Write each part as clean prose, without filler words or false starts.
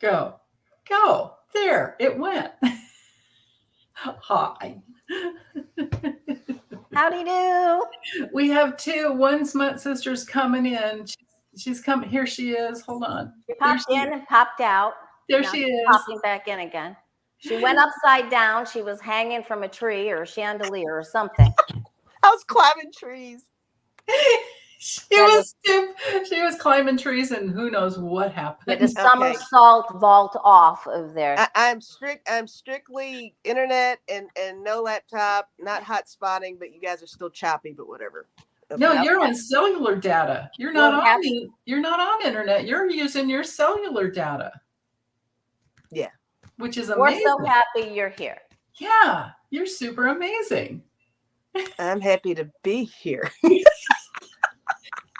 Go. Go. There. It went. Hi. Howdy do. We have two. One Smut sister's coming in. She's coming. Here she is. Hold on. She popped in and popped out. There now she she's is. Popping back in again. She went upside down. She was hanging from a tree or a chandelier or something. I was climbing trees. She was climbing trees, and who knows what happened. Did a somersault vault off of there. I'm strictly internet and no laptop, not hot spotting, but you guys are still choppy, but whatever. Okay. No, you're on cellular data. You're not on internet. You're using your cellular data. Yeah. Which is amazing. We're so happy you're here. Yeah, you're super amazing. I'm happy to be here.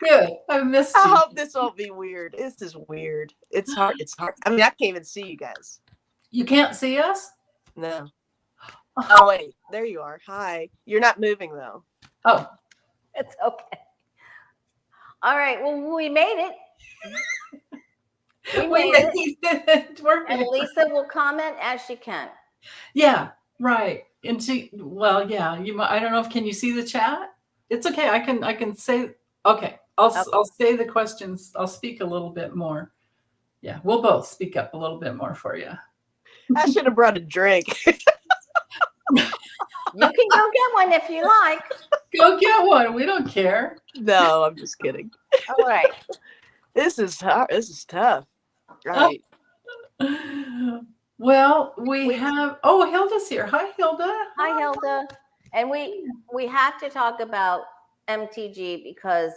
Good. I missed you. I hope this won't be weird. This is weird. It's hard. It's hard. I mean, I can't even see you guys. You can't see us? No. Oh, wait. There you are. Hi. You're not moving, though. Oh. It's okay. All right. Well, we made it. We made it. And Lisa will comment as she can. Yeah, right. And she, well, yeah. I don't know if can you see the chat? It's okay. I can say. Okay. I'll say the questions. I'll speak a little bit more. Yeah, we'll both speak up a little bit more for you. I should have brought a drink. You can go get one if you like. Go get one. We don't care. No, I'm just kidding. All right. This is hard. This is tough. Right. Well, we have. Oh, Hilda's here. Hi, Hilda. Hi, Hilda. And we have to talk about MTG because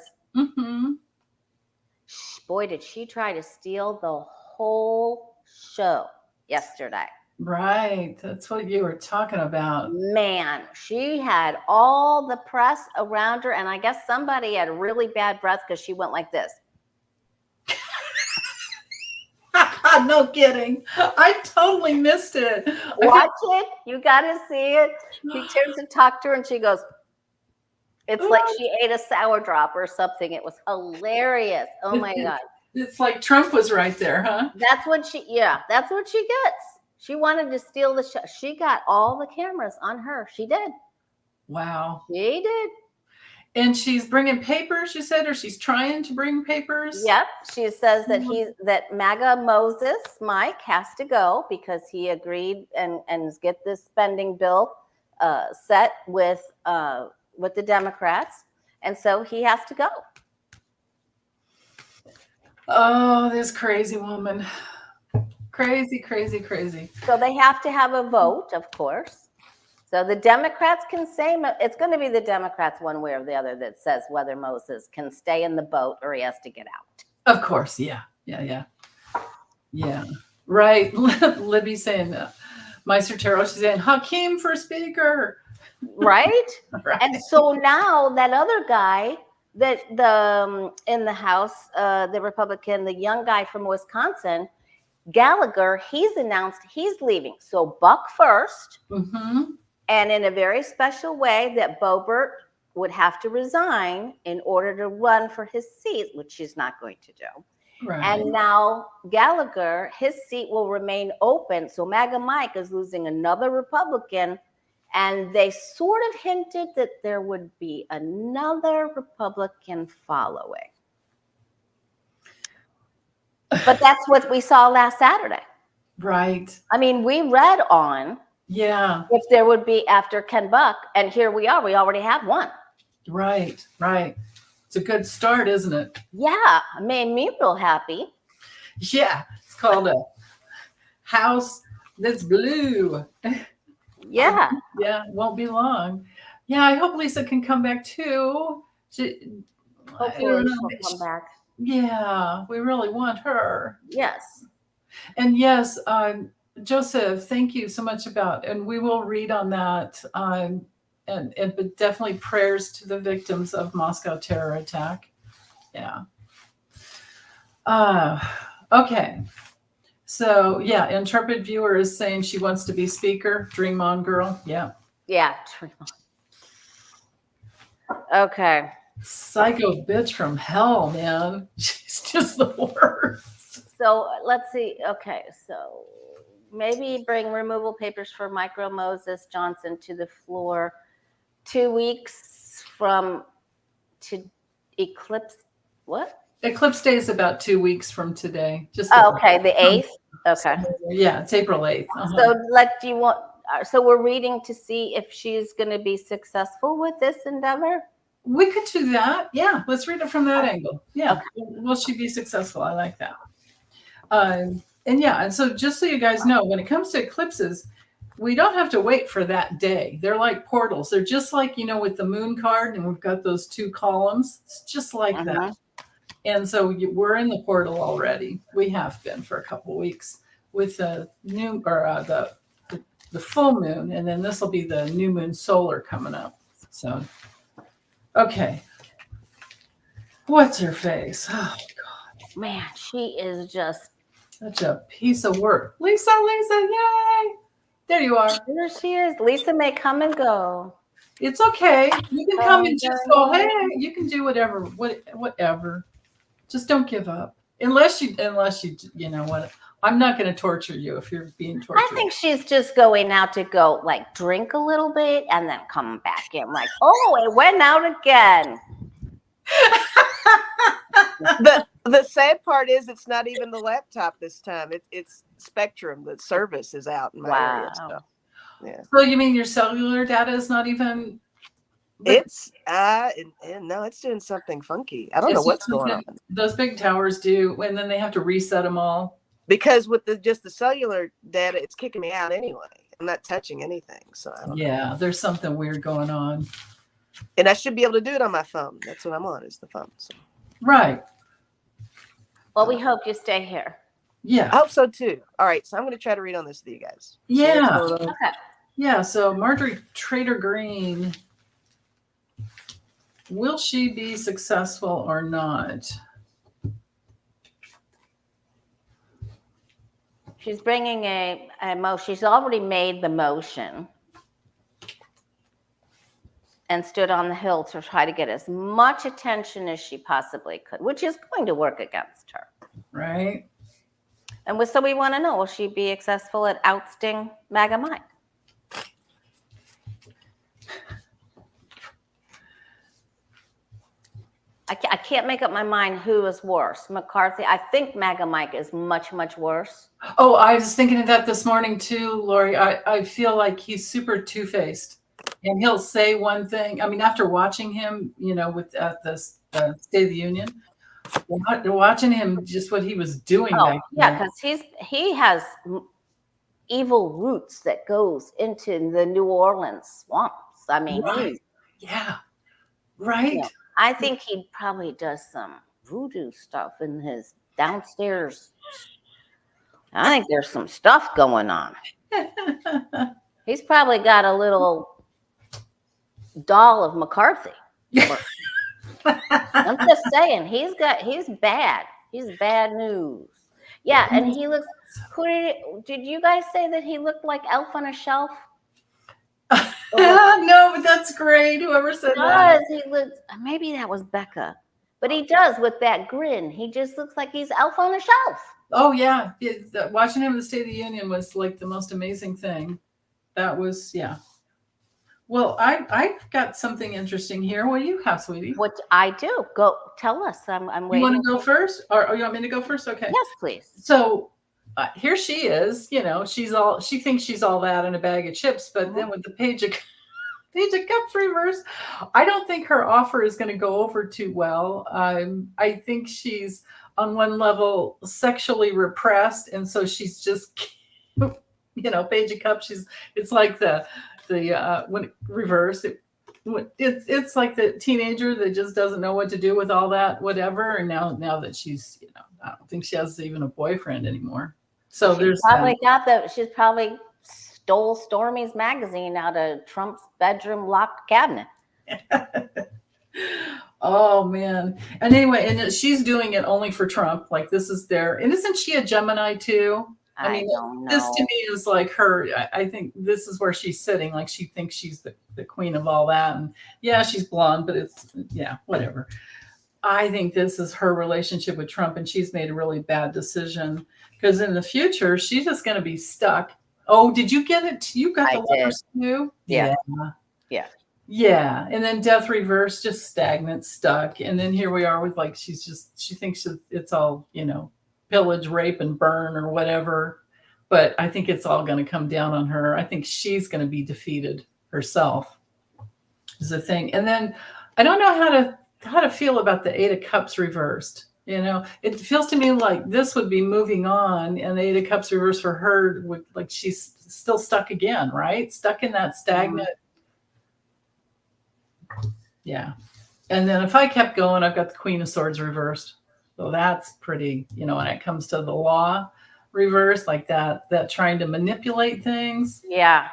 boy, did she try to steal the whole show yesterday. Right. That's what you were talking about. Man, she had all the press around her. And I guess somebody had really bad breath because she went like this. No kidding. I totally missed it. Watch it. You got to see it. He turns to talk to her and she goes, it's like she ate a sour drop or something. It was hilarious. Oh, my God. It's like Trump was right there, huh? That's what she gets. She wanted to steal the show. She got all the cameras on her. She did. Wow. She did. And she's bringing papers, you said, or she's trying to bring papers? Yep. She says that that MAGA Moses, Mike, has to go because he agreed and get this spending bill set with the Democrats. And so he has to go. Oh, this crazy woman. Crazy, crazy, crazy. So they have to have a vote, of course. So the Democrats can say, it's going to be the Democrats one way or the other that says whether Moses can stay in the boat or he has to get out. Of course. Yeah. Right. Libby saying, Meister Tarot, she's saying, Hakeem for speaker. Right? Right. And so now that other guy that in the House, the Republican, the young guy from Wisconsin, Gallagher, he's announced he's leaving. So Buck first. And in a very special way that Boebert would have to resign in order to run for his seat, which she's not going to do. Right. And now Gallagher, his seat will remain open. So MAGA Mike is losing another Republican. And they sort of hinted that there would be another Republican following. But that's what we saw last Saturday. Right. I mean, we read on. Yeah. If there would be after Ken Buck, and here we are. We already have one. Right. It's a good start, isn't it? Yeah. It made me real happy. Yeah. It's called a house that's blue. Yeah. Yeah. Won't be long. Yeah. I hope Lisa can come back too. Hopefully she'll come back. Yeah. We really want her. Yes. And yes, Joseph, thank you so much and we will read on that. But definitely prayers to the victims of Moscow terror attack. Yeah. Okay. So yeah, Intrepid Viewer is saying she wants to be speaker. Dream on, girl. Yeah. Yeah. Dream on. Okay. Psycho bitch from hell, man. She's just the worst. So let's see. Okay, so maybe bring removal papers for Micro Moses Johnson to the floor 2 weeks from to eclipse. What? Eclipse Day is about 2 weeks from today. Just Oh, okay, the 8th. Okay. Yeah, it's April 8th. So do you want? So we're reading to see if she's going to be successful with this endeavor. We could do that. Yeah, let's read it from that angle. Yeah, Okay. will she be successful? I like that. And yeah, and so just so you guys know, when it comes to eclipses, we don't have to wait for that day. They're like portals. They're just like, with the moon card, and we've got those 2 columns. It's just like that. And so we're in the portal already. We have been for a couple of weeks with the new or the full moon, and then this will be the new moon solar coming up. So, okay. What's her face? Oh God, Man, she is just such a piece of work. Lisa, yay! There you are. there. She is. Lisa may come and go. It's okay. You can come and just go. Hey, you can do whatever. Just don't give up. Unless you know what? I'm not going to torture you if you're being tortured. I think she's just going out to go like drink a little bit and then come back in like, oh, it went out again. The sad part is it's not even the laptop this time. It's Spectrum. The service is out in my area. So, yeah. So you mean your cellular data is not even? It's no, it's doing something funky. I don't know what's going on. Those big towers do, and then they have to reset them all. Because with just the cellular data, it's kicking me out anyway. I'm not touching anything, so I don't know. There's something weird going on. And I should be able to do it on my phone. That's what I'm on, is the phone. So. Right. Well, we hope you stay here. Yeah. I hope so too. All right, so I'm going to try to read on this with you guys. Yeah. Okay. Yeah. So Marjorie Trader Green, will she be successful or not? She's bringing a motion. She's already made the motion and stood on the hill to try to get as much attention as she possibly could, which is going to work against her. Right. And so we want to know, will she be successful at ousting MAGA Mike? I can't make up my mind who is worse. McCarthy, I think MAGA Mike is much, much worse. Oh, I was thinking of that this morning too, Lori. I feel like he's super two-faced, and he'll say one thing. I mean, after watching him, with at the State of the Union, watching him, just what he was doing back then. Yeah, because he has evil roots that goes into the New Orleans swamps. I mean, right. Right. I think he probably does some voodoo stuff in his downstairs. I think there's some stuff going on. He's probably got a little doll of McCarthy. I'm just saying, he's bad. He's bad news. Yeah, and he looks. Did you guys say that he looked like Elf on a Shelf? No, but that's great. Whoever said that. He looks. Maybe that was Becca, but he does with that grin. He just looks like he's Elf on a Shelf. Oh yeah, watching him in the State of the Union was like the most amazing thing. That was Well, I've got something interesting here. What do you have, sweetie? What I do? Go tell us. I'm waiting. You want to go first, or you want me to go first? Okay. Yes, please. So here she is. She thinks she's all that in a bag of chips, but then with the Page of Cups reverse, I don't think her offer is going to go over too well. I think she's on one level sexually repressed, and so she's just, Page of Cups. It's like the when it reversed, it's like the teenager that just doesn't know what to do with all that whatever. And now that she's, I don't think she has even a boyfriend anymore. So there's she's probably stole Stormy's magazine out of Trump's bedroom locked cabinet. Oh man. And anyway, and she's doing it only for Trump. Like this is and isn't she a Gemini too? I mean, don't know. This to me is like her. I think this is where she's sitting. Like she thinks she's the queen of all that. And yeah, she's blonde, but it's whatever. I think this is her relationship with Trump, and she's made a really bad decision because in the future she's just going to be stuck. Oh, did you get it? You got the letters too? Yeah. And then death reverse, just stagnant, stuck, and then here we are with like she thinks it's all pillage, rape, and burn or whatever. But I think it's all going to come down on her. I think she's going to be defeated herself. Is the thing, and then I don't know how to feel about the Eight of Cups reversed. It feels to me like this would be moving on, and the Eight of Cups reversed for her would like she's still stuck again, right? Stuck in that stagnant. Yeah. And then if I kept going, I've got the Queen of Swords reversed. So that's pretty, when it comes to the law reverse, like that trying to manipulate things. Yeah.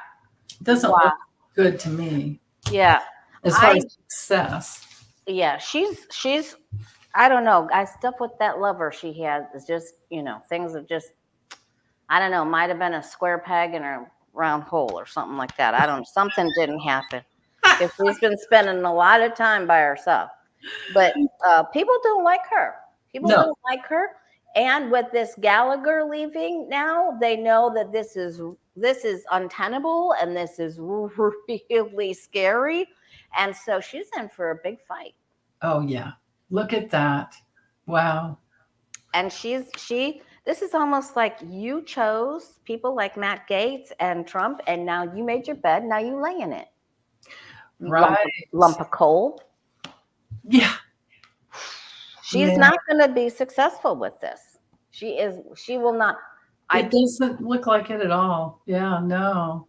Doesn't look good to me. Yeah. As far as success. Yeah. She's I don't know. Stuff with that lover she has is just, things have just, I don't know, might have been a square peg in a round hole or something like that. I don't know. Something didn't happen. Because she's been spending a lot of time by herself. But people don't like her. People don't like her. And with this Gallagher leaving now, they know that this is untenable and this is really scary. And so she's in for a big fight. Oh, yeah. Look at that. Wow. And this is almost like you chose people like Matt Gaetz and Trump, and now you made your bed, now you lay in it. Right. Lump of coal. Yeah. She's not going to be successful with this. She will not. It doesn't look like it at all. Yeah, no.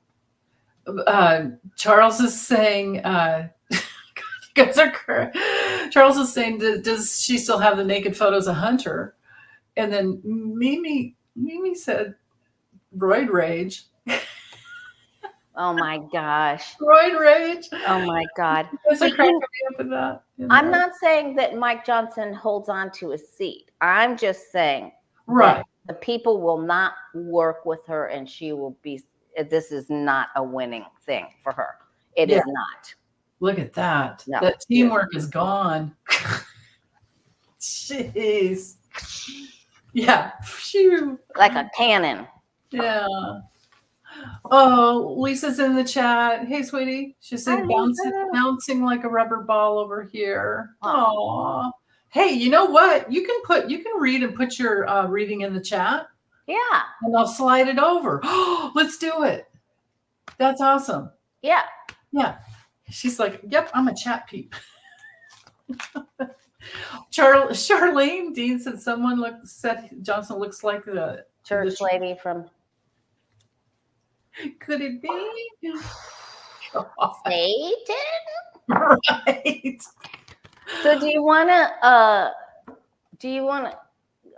Charles is saying, Charles is saying, does she still have the naked photos of Hunter? And then Mimi said, roid rage. Oh my gosh. Roid rage. Oh my God. Cracking me up with that. I'm not saying that Mike Johnson holds on to his seat. I'm just saying that the people will not work with her, and she will be. This is not a winning thing for her. It is not. Look at that. No. That teamwork is gone. Jeez. Yeah. Phew. Like a cannon. Yeah. Oh, Lisa's in the chat. Hey, sweetie. She's saying bouncing like a rubber ball over here. Aw. Hey, you know what? You can read and put your reading in the chat. Yeah. And I'll slide it over. Let's do it. That's awesome. Yeah. Yeah. She's like, yep, I'm a chat peep. Charlene Dean said said Johnson looks like the church lady from. Could it be? Satan? Right. So do you want to,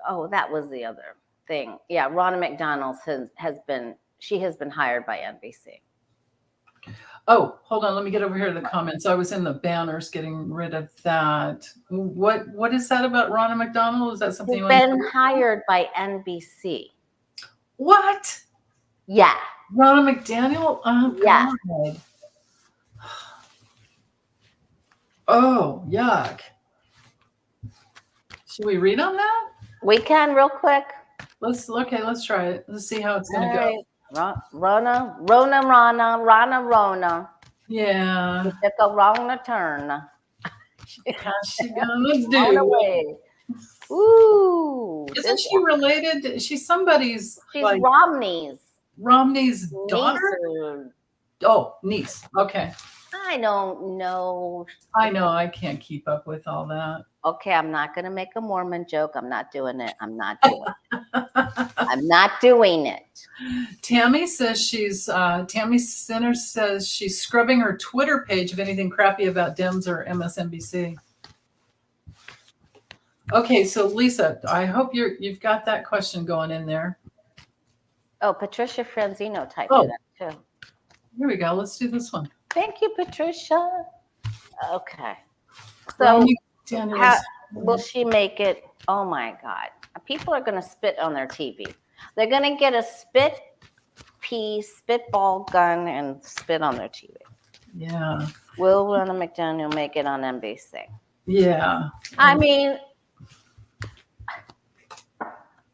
oh, that was the other thing. Yeah. Ronna McDonald has been hired by NBC. Oh, hold on. Let me get over here to the comments. I was in the banners getting rid of that. What is that about Ronna McDonald? Is that something She's been hired by NBC. What? Yeah. Ronna McDaniel? Oh, yeah. God. Oh, yuck. Should we read on that? We can real quick. Let's try it. Let's see how it's going to go. Ronna. Yeah. You took a wrong turn. How's she gonna do? Ooh. Isn't she related? She's somebody's. She's like, Romney's. Romney's daughter? Niece. Oh, niece. Okay. I don't know. I know. I can't keep up with all that. Okay, I'm not going to make a Mormon joke. I'm not doing it. I'm not doing it. Tammy says Tammy Sinner says she's scrubbing her Twitter page of anything crappy about Dems or MSNBC. Okay, so Lisa, I hope you've got that question going in there. Oh, Patricia Franzino typed it up too. Here we go. Let's do this one. Thank you, Patricia. Okay. So how will she make it? Oh my God. People are going to spit on their TV. They're going to get a spitball gun and spit on their TV. Yeah. Will Ronna McDaniel make it on NBC? Yeah. I mean,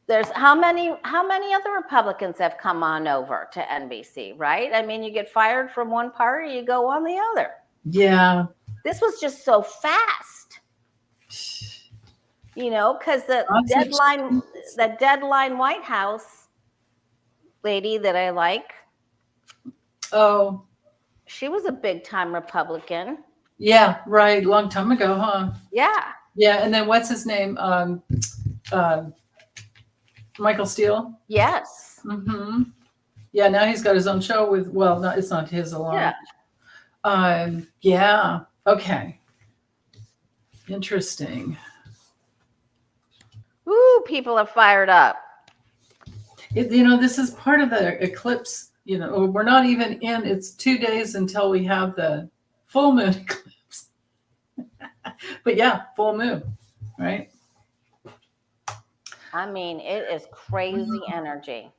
there's how many other Republicans have come on over to NBC, right? I mean, you get fired from one party, you go on the other. Yeah. This was just so fast, you know, because the deadline White House lady that I like, Oh, she was a big time Republican. yeah, right. Long time ago, huh? Yeah. Yeah. And then what's his name? Michael Steele. Yes. Mm-hmm. Yeah. Now he's got his own show with. Well, no, it's not his alone. Yeah. Yeah. Okay. Interesting. Ooh, people are fired up. This is part of the eclipse. We're not even in. It's 2 days until we have the full moon eclipse. But yeah, full moon, right? I mean, it is crazy energy.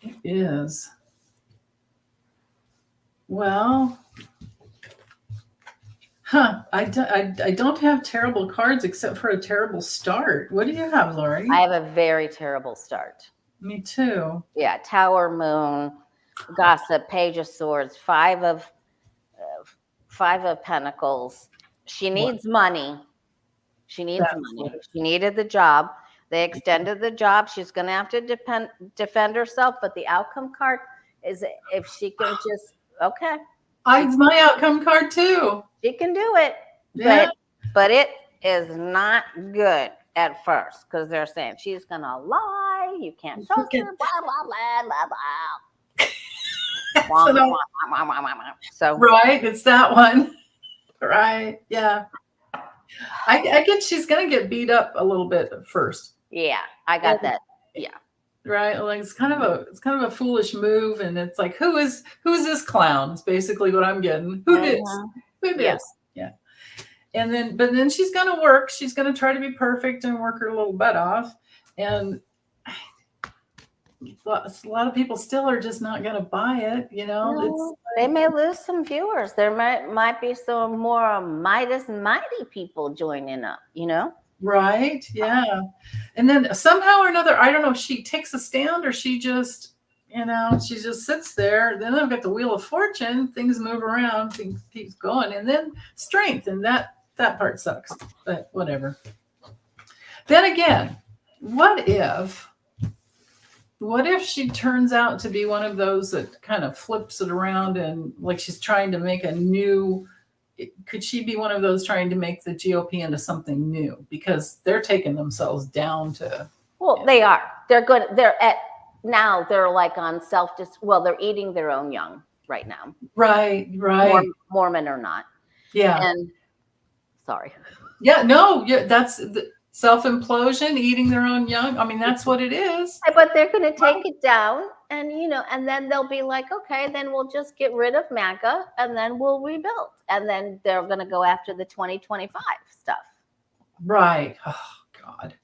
It is. Well, I don't have terrible cards except for a terrible start. What do you have, Lori? I have a very terrible start. Me too. Yeah, Tower, Moon, Gossip, Page of Swords, Five of Pentacles. She needs money. She needs money. She needed the job. They extended the job. She's going to have to defend herself. But the outcome card is if she can just, okay. It's my outcome card too. She can do it. Yeah. But it is not good at first because they're saying she's going to lie. You can't trust her. Blah, blah, blah, blah, blah. So, right. It's that one. Right. Yeah. I get she's going to get beat up a little bit at first. Yeah, I got that. Yeah. Right. Like it's kind of a foolish move. And it's like, who's this clown? It's basically what I'm getting. Who this? Who this? Yeah. And but then she's going to work. She's going to try to be perfect and work her little butt off. And a lot of people still are just not going to buy it. They may lose some viewers. There might be some more Midas and Mighty people joining up, Right. Yeah. And then somehow or another, I don't know if she takes a stand or she just, she just sits there. Then I've got the Wheel of Fortune. Things move around. Things keeps going. And then strength. And that part sucks. But whatever. Then again, what if she turns out to be one of those that kind of flips it around and like she's trying to make a new... Could she be one of those trying to make the GOP into something new because they're taking themselves down to? Well, they are. They're good. They're like on they're eating their own young right now. Right. Mormon or not. Yeah. And sorry. Yeah. No. Yeah. That's the self-implosion, eating their own young. I mean, that's what it is. But they're going to take it down, and and then they'll be like, okay, then we'll just get rid of MAGA, and then we'll rebuild, and then they're going to go after the 2025 stuff. Right. Oh God.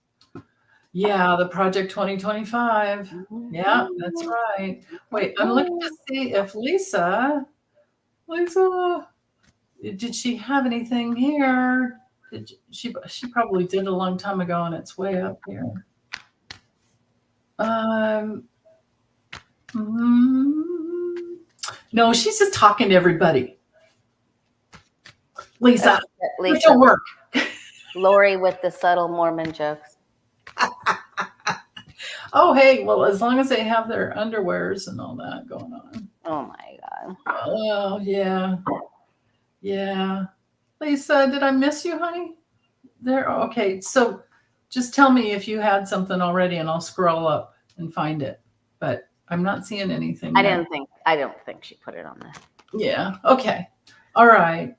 Yeah, the Project 2025. Yeah, that's right. Wait, I'm looking to see if Lisa, did she have anything here? She probably did a long time ago, and it's way up here. No, she's just talking to everybody. Lisa, it don't work. Lori with the subtle Mormon jokes. Oh, hey, well, as long as they have their underwears and all that going on. Oh my God. Oh, yeah. Yeah. Lisa, did I miss you, honey? There. Okay. So just tell me if you had something already and I'll scroll up and find it. But I'm not seeing anything. I don't think she put it on there. Yeah. Okay. All right.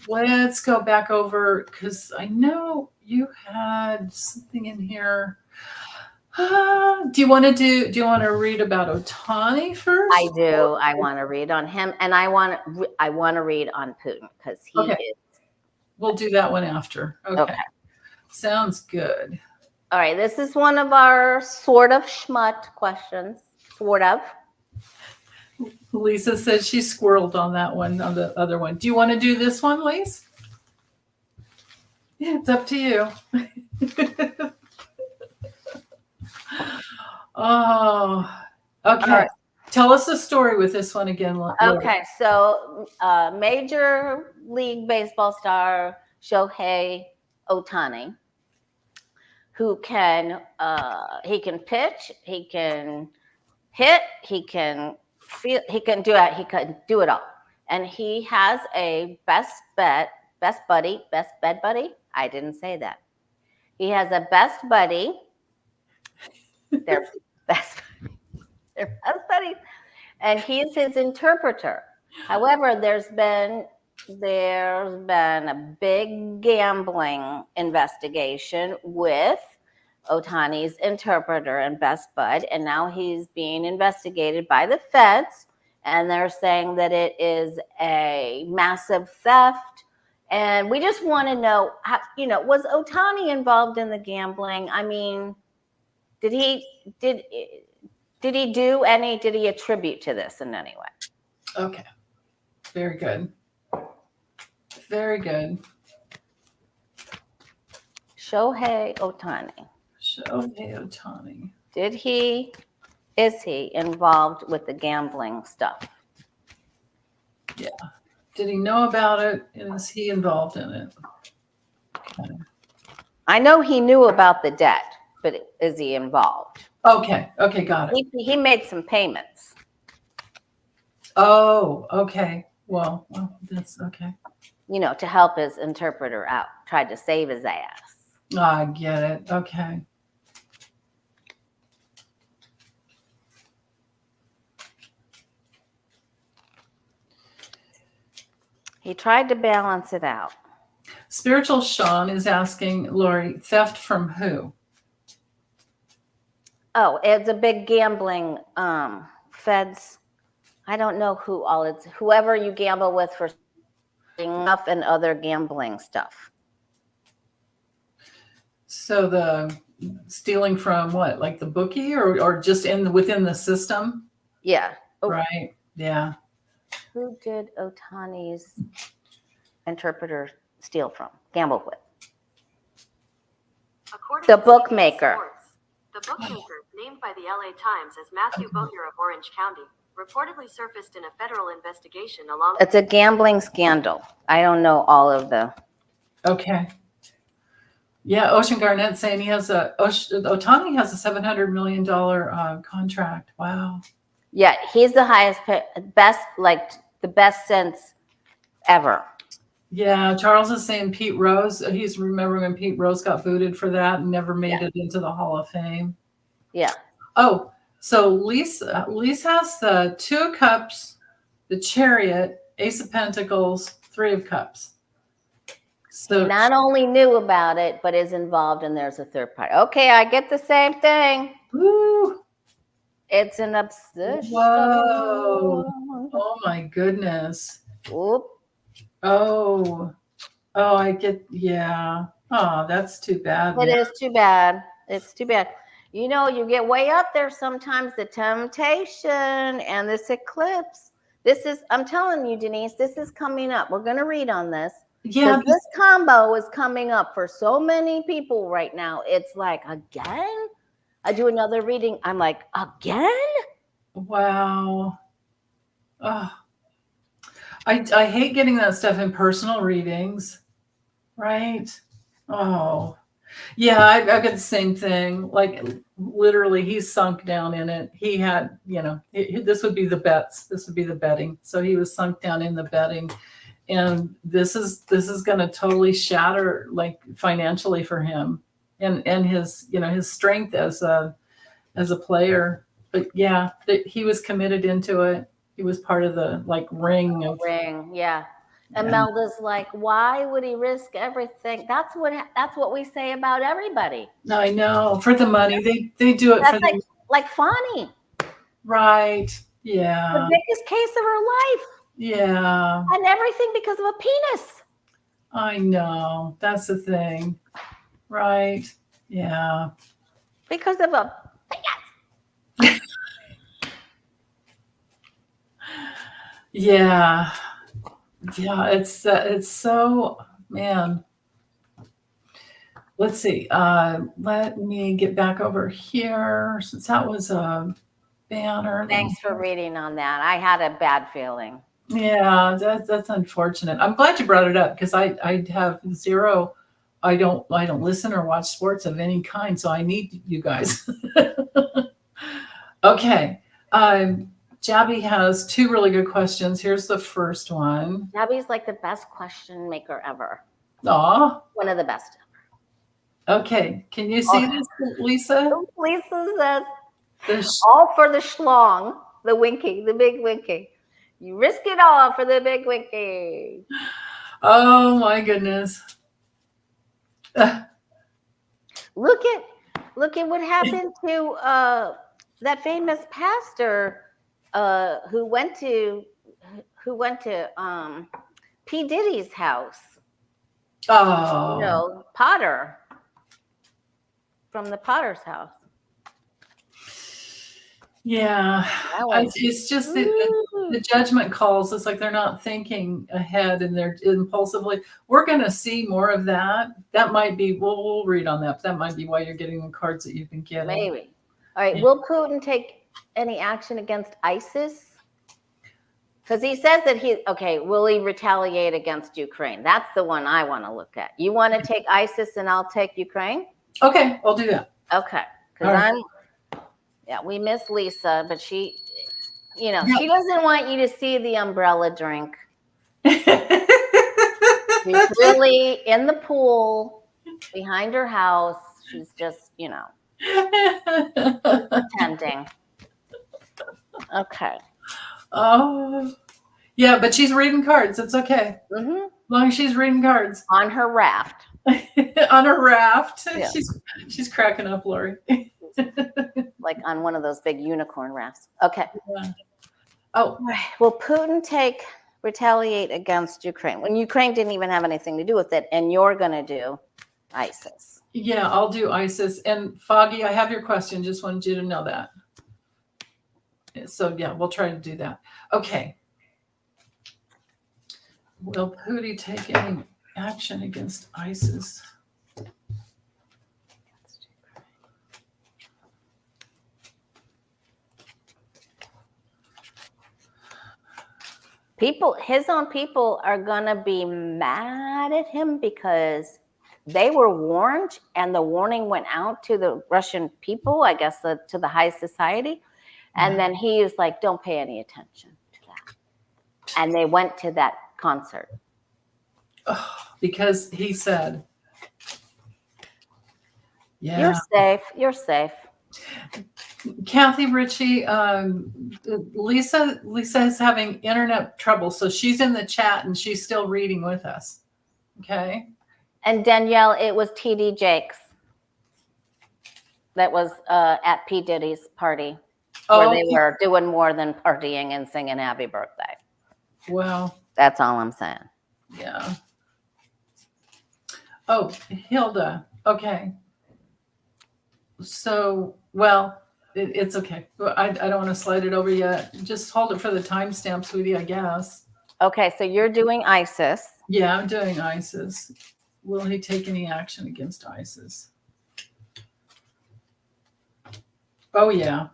Let's go back over because I know you had something in here. Do you want to read about Otani first? I do. I want to read on him, and I want to read on Putin because he is. We'll do that one after. Okay. Sounds good. All right. This is one of our sort of Smut questions. Sort of. Lisa says she squirreled on that one, on the other one. Do you want to do this one, Lisa? It's up to you. Oh, okay. All right. Tell us a story with this one again. Lori. Okay, so Major League Baseball star Shohei Ohtani, who can he can pitch, he can hit, he can feel, he can do it all, and he has a best bed buddy. I didn't say that. He has a best buddy. They're best. They're best buddies, and he's his interpreter. However, there's been a big gambling investigation with Ohtani's interpreter and best bud, and now he's being investigated by the feds, and they're saying that it is a massive theft. And we just want to know, how, was Ohtani involved in the gambling? I mean, did he attribute to this in any way? Okay. Very good. Very good. Shohei Ohtani. Is he involved with the gambling stuff? Yeah. Did he know about it? And is he involved in it? Okay. I know he knew about the debt, but is he involved? Okay. Okay. Got it. He made some payments. Oh, okay. Well, that's okay. To help his interpreter out, tried to save his ass. I get it. Okay. He tried to balance it out. Spiritual Sean is asking, Lori, theft from who? Oh, it's a big gambling feds. I don't know who all it's whoever you gamble with for enough and other gambling stuff. So the stealing from what, like the bookie or just within the system? Yeah. Oh. Right. Yeah. Who did Ohtani's interpreter steal from? Gamble with? The bookmaker. The bookmaker, named by the LA Times as Matthew Bohner of Orange County, reportedly surfaced in a federal investigation along. It's a gambling scandal. I don't know all of the. Okay. Yeah, Ocean Garnett saying Ohtani has a $700 million contract. Wow. Yeah, he's the the best since ever. Yeah, Charles is saying Pete Rose. He's remembering when Pete Rose got booted for that and never made it into the Hall of Fame. Yeah. Oh, so Lisa has the 2 of Cups, the Chariot, Ace of Pentacles, 3 of Cups. So he not only knew about it, but is involved, and there's a third party. Okay, I get the same thing. Woo. It's an obsession. Whoa. Oh my goodness. Oop. Oh, I get, yeah. Oh, that's too bad. It is too bad. It's too bad. You get way up there sometimes, the temptation and this eclipse. I'm telling you, Denise, this is coming up. We're going to read on this. Yeah. This combo is coming up for so many people right now. It's like, again? I do another reading. I'm like, again? Wow. Oh. I hate getting that stuff in personal readings, right? Oh, yeah, I've got the same thing. Like literally, he's sunk down in it. He had, this would be the bets. This would be the betting. So he was sunk down in the betting, and this is going to totally shatter, like financially for him, and his his strength as a player. But yeah, he was committed into it. He was part of the ring. Yeah. Imelda's like, why would he risk everything? That's what we say about everybody. I know, for the money. They do it. That's for like Fani. Right. Yeah. The biggest case of her life. Yeah. And everything because of a penis. I know. That's the thing. Right. Yeah. Because of a penis. Yeah. Yeah, it's so, man. let's see. Let me get back over here since that was a banner. Thanks for reading on that. I had a bad feeling. Yeah, that's unfortunate. I'm glad you brought it up because I have zero. I don't listen or watch sports of any kind, so I need you guys. Okay. Jabby has two really good questions. Here's the first one. Gabby's like the best question maker ever. Aw. One of the best. Okay. Can you see this, Lisa? Lisa says, all for the schlong, the winky, the big winky. You risk it all for the big winky. Oh my goodness. Look at what happened to that famous pastor who went to P. Diddy's house. Oh. You know, Potter from the Potter's house. Yeah. It's just the judgment calls. It's like they're not thinking ahead and they're impulsively. We're going to see more of that. That might be, we'll read on that. But that might be why you're getting the cards that you've been getting. Maybe. All right. Yeah. Will Putin take any action against ISIS? Because he says that will he retaliate against Ukraine? That's the one I want to look at. You want to take ISIS and I'll take Ukraine? Okay, I'll do that. Okay. Because we miss Lisa, but she doesn't want you to see the umbrella drink. She's really in the pool behind her house. She's just, pretending. Okay. Oh, yeah, but she's reading cards. It's okay. Mm-hmm. As long as she's reading cards. On her raft. On a raft. Yeah. She's cracking up, Lori. Like on one of those big unicorn rafts. Okay. Yeah. Oh. Will Putin retaliate against Ukraine when Ukraine didn't even have anything to do with it, and you're going to do ISIS? Yeah, I'll do ISIS. And Foggy, I have your question. Just wanted you to know that. So yeah, we'll try to do that. Okay. Will Putin take any action against ISIS? His own people are gonna be mad at him because they were warned, and the warning went out to the Russian people, I guess, to the high society. And then he was like, don't pay any attention to that. And they went to that concert. Oh, because he said, yeah. You're safe. Kathy Ritchie, Lisa is having internet trouble. So she's in the chat and she's still reading with us. Okay. And Danielle, it was TD Jakes that was at P. Diddy's party. Where they were doing more than partying and singing happy birthday. Wow. That's all I'm saying. Yeah. Oh, Hilda. Okay. So, it's okay. I don't want to slide it over yet. Just hold it for the timestamp, sweetie, I guess. Okay, so you're doing ISIS. Yeah, I'm doing ISIS. Will he take any action against ISIS? Oh, yeah.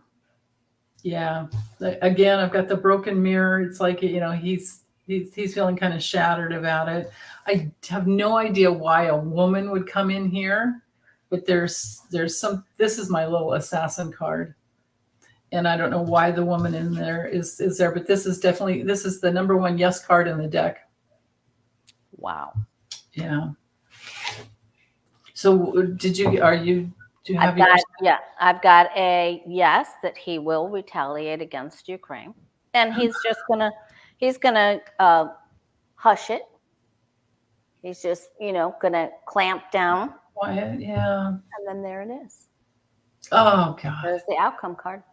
Yeah. Again, I've got the broken mirror. It's like, he's feeling kind of shattered about it. I have no idea why a woman would come in here, but there's some, this is my little assassin card. And I don't know why the woman in there is there, but this is the #1 yes card in the deck. Wow. Yeah. So I've got a yes that he will retaliate against Ukraine, and he's gonna hush it. He's just gonna clamp down. Quiet, yeah. And then there it is. Oh God. There's the outcome card.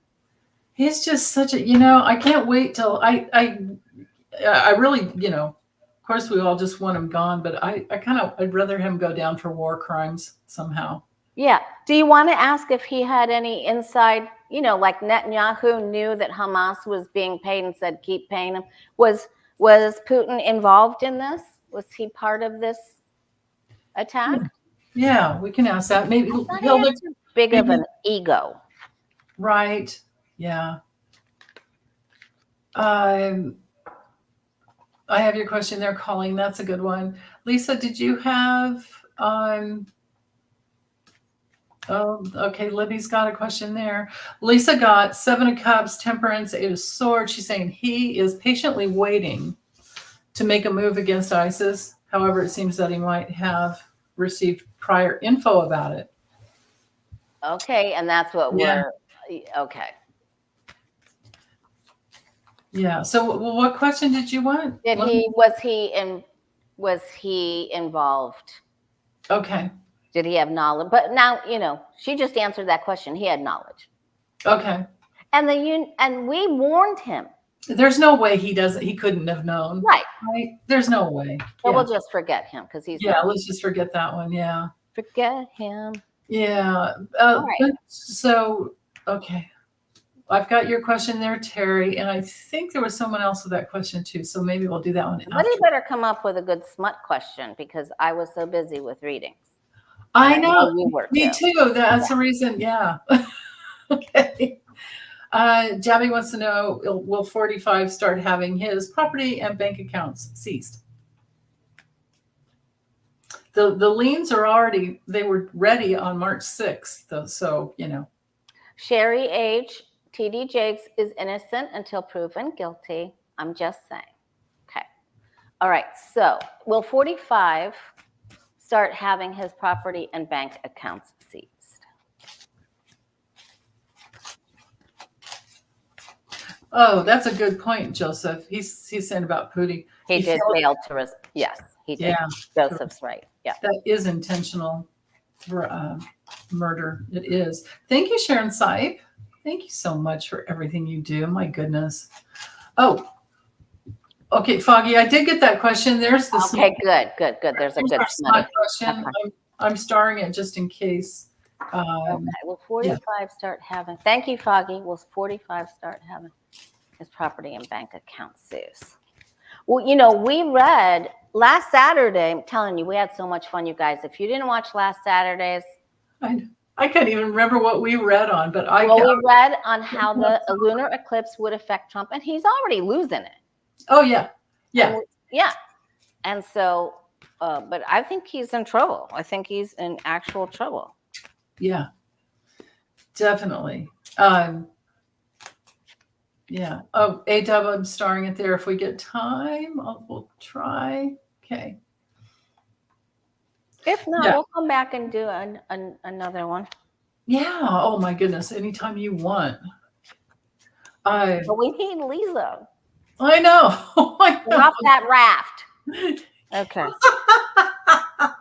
He's just such a I can't wait till I really of course we all just want him gone, but I'd rather him go down for war crimes somehow. Yeah. Do you want to ask if he had any inside, like Netanyahu knew that Hamas was being paid and said, keep paying him. Was Putin involved in this? Was he part of this attack? Yeah, we can ask that. Maybe Not he'll look too big of maybe- an ego. right. Yeah. I have your question there, Colleen. That's a good one. Lisa, did you have oh, okay, Libby's got a question there. Lisa got 7 of Cups, Temperance, 8 of Swords. She's saying he is patiently waiting to make a move against ISIS. However, it seems that he might have received prior info about it. Okay, and that's what Yeah. we're okay. Yeah. So, what question did you want? Was he involved? Okay. Did he have knowledge? But now, she just answered that question. He had knowledge. Okay. And we warned him. There's no way he couldn't have known. Right. There's no way. So Yeah. we'll just forget him because he's let's just forget that one. Yeah. Forget him. Yeah. Right. So, okay. I've got your question there, Terry, and I think there was someone else with that question too. So maybe we'll do that one. Somebody better come up with a good smut question because I was so busy with readings. I know. You were Me too. That's the reason. Yeah. Okay. Jabby wants to know, will 45 start having his property and bank accounts seized? The liens are already, they were ready on March 6th. So, Sherry H. TD Jakes is innocent until proven guilty. I'm just saying. Okay. All right. So will 45 start having his property and bank accounts seized? Oh, that's a good point, Joseph. He's saying about Pootie. He did fail to yes, he did. Yeah. Joseph's right. Yeah. That is intentional murder. It is. Thank you, Sharon Sipe. Thank you so much for everything you do. My goodness. Oh, okay, Foggy. I did get that question. There's the okay. Good. There's a good smut question. Okay. I'm starring it just in case. Okay. Will 45 start having? Thank you, Foggy. Will 45 start having his property and bank account seized? Well, we read last Saturday. I'm telling you, we had so much fun, you guys. If you didn't watch last Saturday's, I can't even remember what we read on, but we read on how the lunar eclipse would affect Trump, and he's already losing it. Oh yeah. And so, but I think he's in trouble. I think he's in actual trouble. Yeah, definitely. Yeah. Oh, A-Dub, I'm starring it there. If we get time, we'll try. Okay. If not, we'll come back and do another one. Yeah. Oh my goodness. Anytime you want. But we need Lisa. I know. Get off that raft. Okay.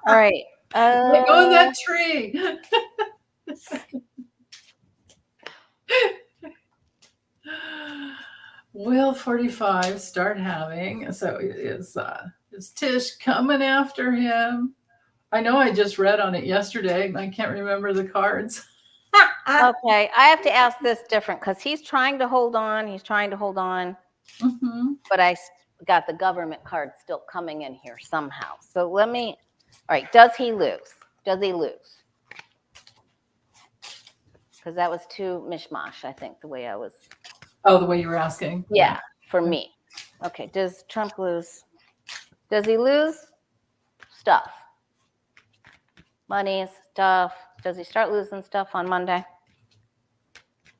All right. Go in that tree. Will 45 start having? So is Tish coming after him? I know I just read on it yesterday. I can't remember the cards. Okay, I have to ask this different because he's trying to hold on. Mm-hmm. But I got the government card still coming in here somehow. So all right, does he lose? Because that was too mishmash, I think, the way I was. Oh, the way you were asking? Yeah, for me. Okay, does Trump lose? Does he lose stuff? Money, stuff. Does he start losing stuff on Monday?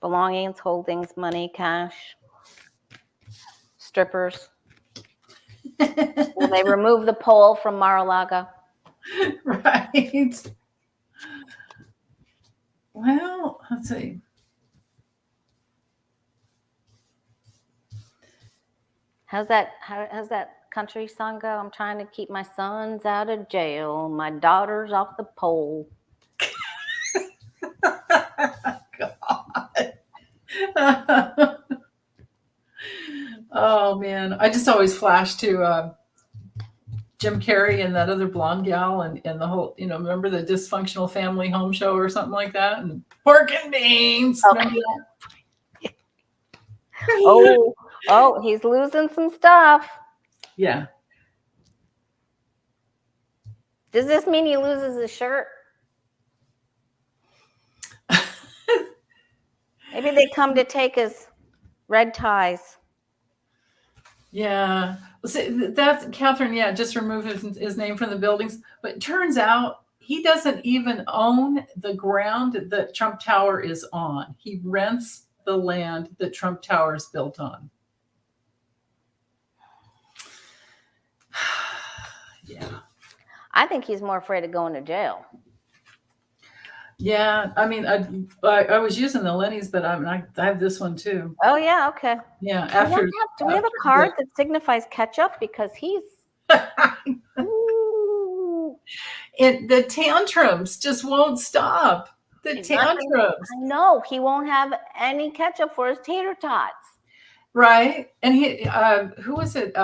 Belongings, holdings, money, cash, strippers. Will they remove the pole from Mar-a-Lago? Right. Well, let's see. How's that country song go? I'm trying to keep my sons out of jail, my daughters off the pole. God. Oh man, I just always flash to Jim Carrey and that other blonde gal and the whole, remember the Dysfunctional Family Home Show or something like that, and pork and beans. Okay. Oh, he's losing some stuff. Yeah. Does this mean he loses his shirt? Maybe they come to take his red ties. Yeah. See, that's Catherine. Yeah, just remove his name from the buildings. But it turns out he doesn't even own the ground that Trump Tower is on. He rents the land that Trump Tower is built on. Yeah. I think he's more afraid of going to jail. Yeah. I mean, I was using the Lenny's, but I have this one too. Oh yeah, okay. Yeah. Do we have a card that signifies ketchup? Because he's ooh. The tantrums just won't stop. The He's not tantrums. I know he won't have any ketchup for his tater tots. Right. And who was it?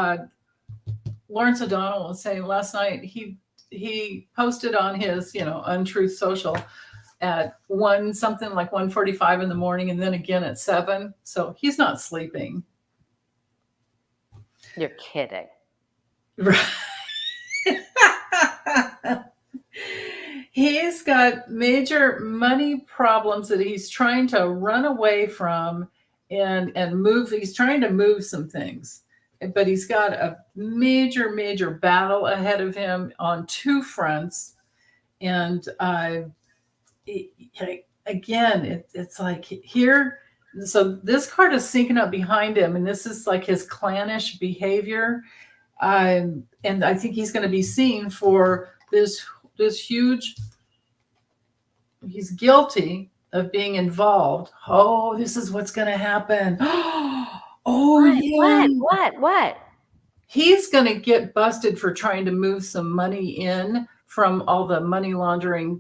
Lawrence O'Donnell was saying last night, he posted on his, Untruth Social at 1:45 in the morning, and then again at 7. So he's not sleeping. You're kidding. Right. He's got major money problems that he's trying to run away from and move. He's trying to move some things, but he's got a major battle ahead of him on 2 fronts. And it's like here. So this card is syncing up behind him, and this is like his clannish behavior. And I think he's going to be seen for this huge. He's guilty of being involved. Oh, this is what's going to happen. What? He's going to get busted for trying to move some money in from all the money laundering,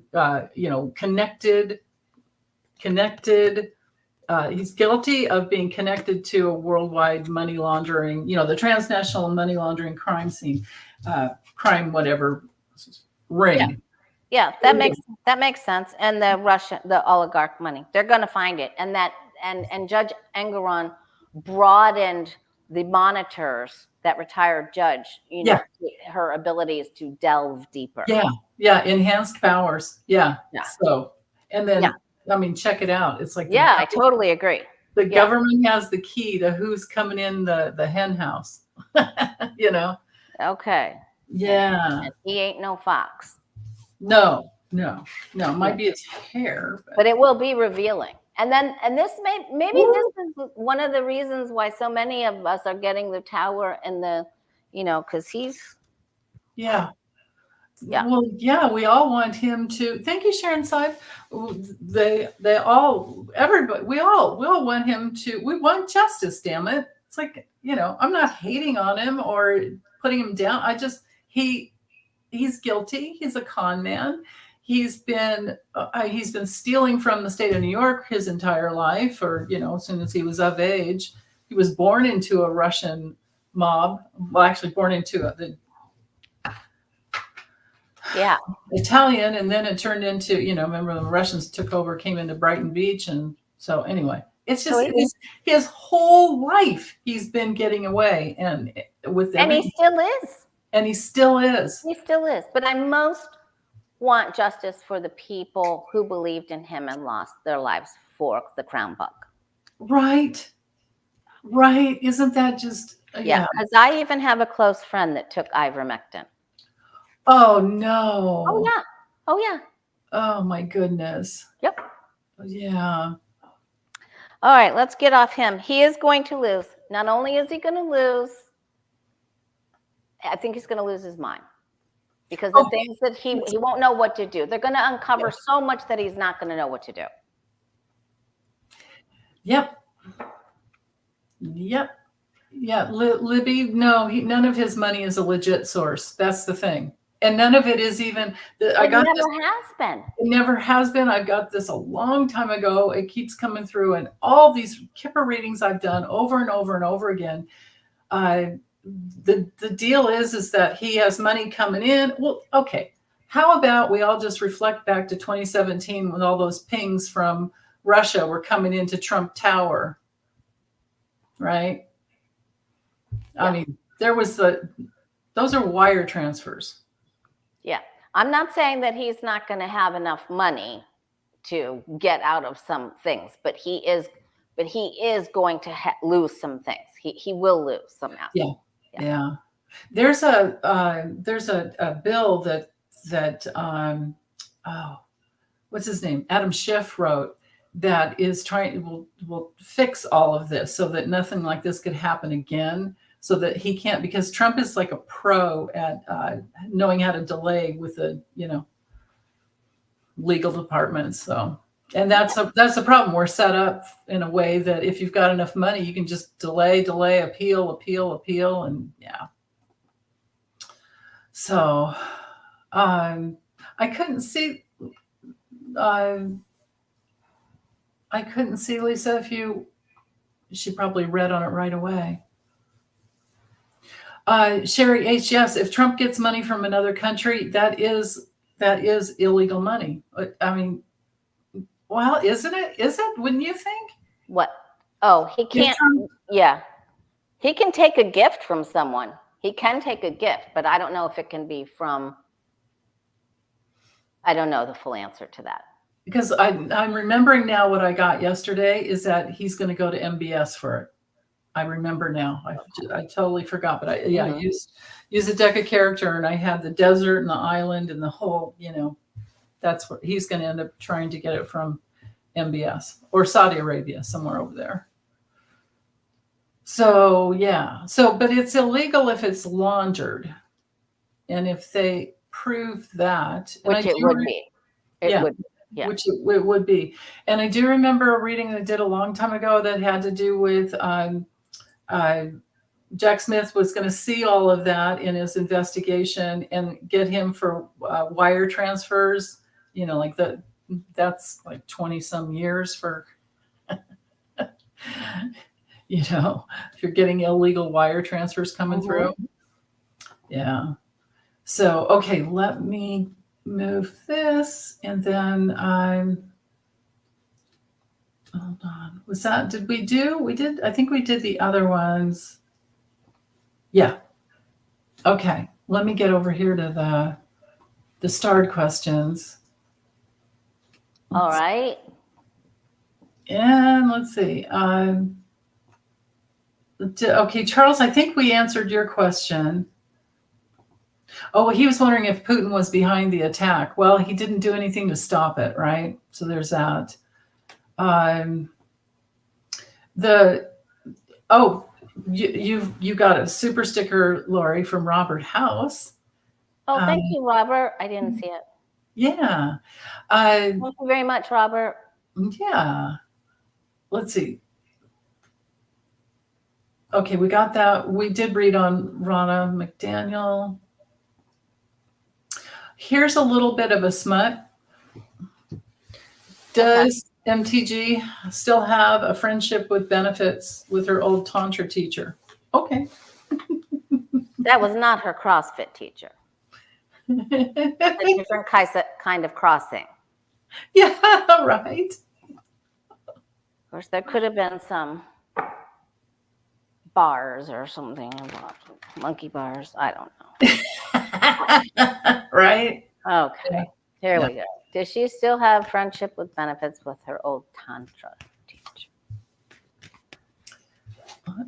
connected. He's guilty of being connected to a worldwide money laundering, the transnational money laundering crime scene, whatever ring. Yeah, that makes sense. And the oligarch money, they're going to find it. And and Judge Engoron broadened the monitors that retired judge, her abilities to delve deeper. Yeah, enhanced powers. Yeah. So, and then, check it out. It's like, I totally agree. The government has the key to who's coming in the hen house, Okay. Yeah. And he ain't no fox. No. It might be his hair, but it will be revealing. And this maybe this is one of the reasons why so many of us are getting the tower and because he's. Yeah. Well, we all want him to. Thank you, Sharon Saib. Everybody, we all want him to. We want justice. Damn it! It's like I'm not hating on him or putting him down. He's guilty. He's a con man. He's been stealing from the state of New York his entire life, or as soon as he was of age. He was born into a Russian mob. Well, actually, born into the Italian, and then it turned into remember when the Russians took over, came into Brighton Beach, and so anyway, it's just his whole life he's been getting away, and he still is. And he still is. He still is. But I most want justice for the people who believed in him and lost their lives for the crown buck. Right. Isn't that just because I even have a close friend that took ivermectin. Oh no. Oh yeah. Oh my goodness. Yep. Yeah. All right, let's get off him. He is going to lose. Not only is he going to lose, I think he's going to lose his mind. Because the things that he won't know what to do. They're going to uncover so much that he's not going to know what to do. Yep. Yeah, Libby, no, none of his money is a legit source. That's the thing. And none of it is even. It never has been. I got this a long time ago. It keeps coming through, and all these Kipper readings I've done over and over and over again. The deal is that he has money coming in. Well, okay. How about we all just reflect back to 2017 when all those pings from Russia were coming into Trump Tower, right? Yeah. I mean, those are wire transfers. Yeah. I'm not saying that he's not going to have enough money to get out of some things, but he is but he is going to lose some things. He will lose some assets. Yeah. There's a bill that what's his name? Adam Schiff wrote that is will fix all of this so that nothing like this could happen again. So that he can't, because Trump is like a pro at knowing how to delay with the legal departments. So, and that's a problem. We're set up in a way that if you've got enough money, you can just delay, appeal, and yeah. So, I couldn't see. I couldn't see, Lisa, if she probably read on it right away. Sherry H, yes, if Trump gets money from another country, that is illegal money. I mean, well, isn't it? Is it? Wouldn't you think? What? Oh, he can't. Yeah. He can take a gift from someone. He can take a gift, but I don't know if it can be from, I don't know the full answer to that. Because I'm remembering now what I got yesterday is that he's going to go to MBS for it. I remember now. I totally forgot, but I used a deck of character, and I had the desert and the island and the whole, that's what he's going to end up trying to get it from MBS or Saudi Arabia, somewhere over there. So, yeah. So, but it's illegal if it's laundered. And if they prove that. Which it would be. It would be. Yeah. Which it would be. And I do remember a reading that I did a long time ago that had to do with Jack Smith was going to see all of that in his investigation and get him for wire transfers, like that's like 20 some years for, if you're getting illegal wire transfers coming through. Yeah. So, okay, let me move this, and then hold on. I think we did the other ones. Yeah. Okay. Let me get over here to the starred questions. All right. And let's see. Okay, Charles, I think we answered your question. Oh, he was wondering if Putin was behind the attack. Well, he didn't do anything to stop it, right? So there's that. You got a super sticker, Lori, from Robert House. Oh, thank you, Robert. I didn't see it. Yeah. Thank you very much, Robert. Yeah. Let's see. Okay, we got that. We did read on Ronna McDaniel. Here's a little bit of a smut. Does MTG still have a friendship with benefits with her old Tantra teacher? Okay. That was not her CrossFit teacher. A different kind of crossing. Yeah, right. Of course, there could have been some bars or something involved. Monkey bars. I don't know. Right. Okay. Here we go. Does she still have friendship with benefits with her old Tantra teacher?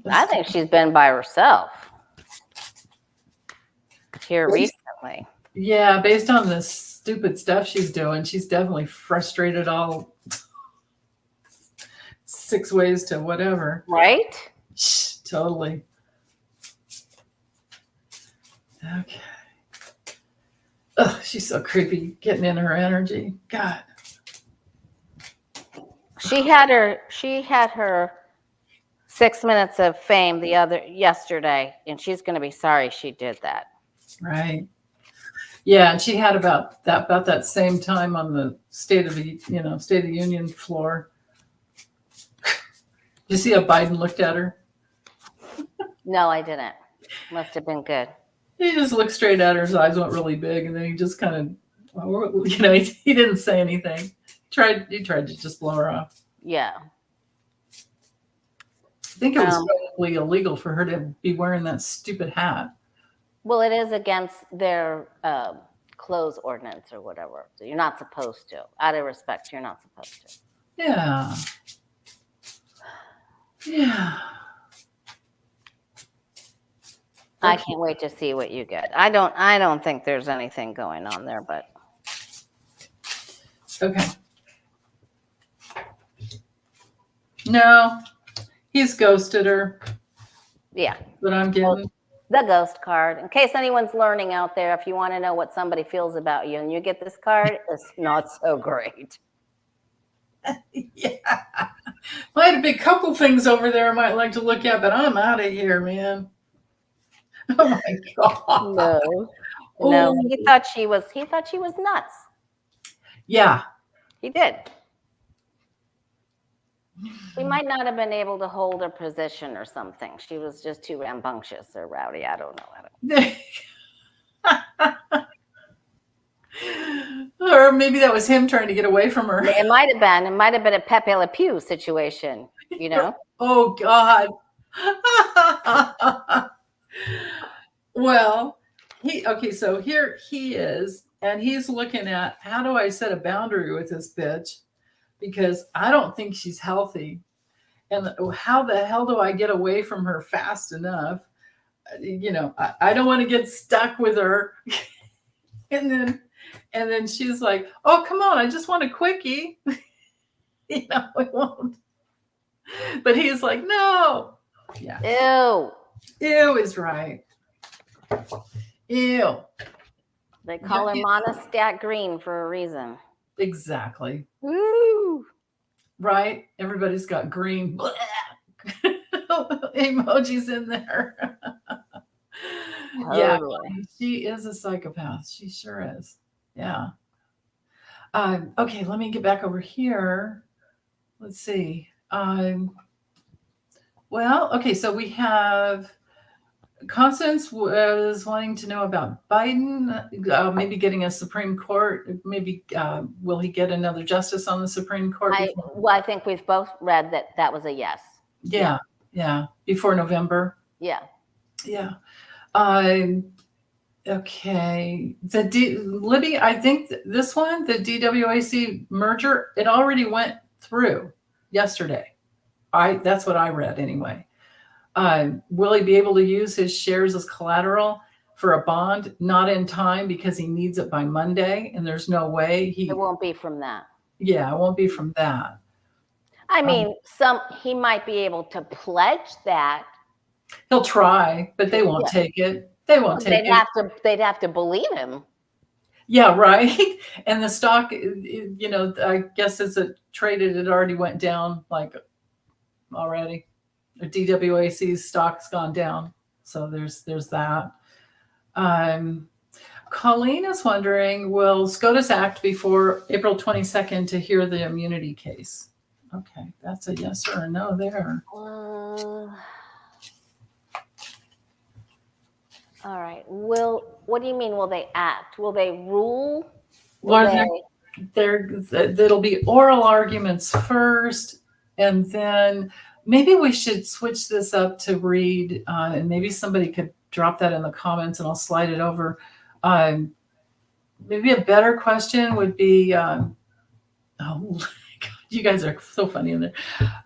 I think she's been by herself here recently. Yeah, based on the stupid stuff she's doing, she's definitely frustrated all 6 ways to whatever. Right? Totally. Okay. Oh, she's so creepy, getting in her energy. God. She had her 6 minutes of fame yesterday, and she's going to be sorry she did that. Right. Yeah, and she had about that same time on the State of the Union floor. Did you see how Biden looked at her? No, I didn't. Must have been good. He just looked straight at her. His eyes went really big, and then he just kind of, he didn't say anything. He tried to just blow her off. Yeah. I think it was probably illegal for her to be wearing that stupid hat. Well, it is against their clothes ordinance or whatever. So you're not supposed to. Out of respect, you're not supposed to. Yeah. Yeah. I can't wait to see what you get. I don't think there's anything going on there, but Okay. No, he's ghosted her. yeah. But I'm getting. The ghost card. In case anyone's learning out there, if you want to know what somebody feels about you and you get this card, it's not so great. Yeah. I had a big couple things over there I might like to look at, but I'm out of here, man. Oh my God. No. Oh. He thought she was nuts. Yeah. He did. She might not have been able to hold her position or something. She was just too rambunctious or rowdy. I don't know. Or maybe that was him trying to get away from her. It might have been. It might have been a Pepe Le Pew situation, you know? Oh God. Well, so here he is, and he's looking at, how do I set a boundary with this bitch? Because I don't think she's healthy. And how the hell do I get away from her fast enough? You know, I don't want to get stuck with her. and then she's like, oh, come on, I just want a quickie. You know, I won't. But he's like, no. Yeah. Ew. Ew is right. Ew. They call her Monostat Green for a reason. Exactly. Woo. Right? Everybody's got green emojis in there. Totally. Yeah, she is a psychopath. She sure is. Yeah. Okay, let me get back over here. Let's see. Well, okay, so we have Constance was wanting to know about Biden, maybe getting a Supreme Court. Maybe will he get another justice on the Supreme Court? I think we've both read that was a yes. Yeah. Before November. Yeah. Yeah. Okay. Libby, I think this one, the DWAC merger, it already went through yesterday. That's what I read anyway. Will he be able to use his shares as collateral for a bond? Not in time because he needs it by Monday, and there's no way it won't be from that. Yeah, it won't be from that. I mean, he might be able to pledge that. He'll try, but they won't take it. They won't take it. They'd have to believe him. Yeah, right. And the stock, you know, I guess as it traded, it already went down like already. DWAC's stock's gone down. So there's that. Colleen is wondering, will SCOTUS act before April 22nd to hear the immunity case? Okay, that's a yes or a no there. All right. What do you mean, will they act? Will they rule? There'll be oral arguments first, and then maybe we should switch this up to read, and maybe somebody could drop that in the comments and I'll slide it over. Maybe a better question would be, oh, God, you guys are so funny in there.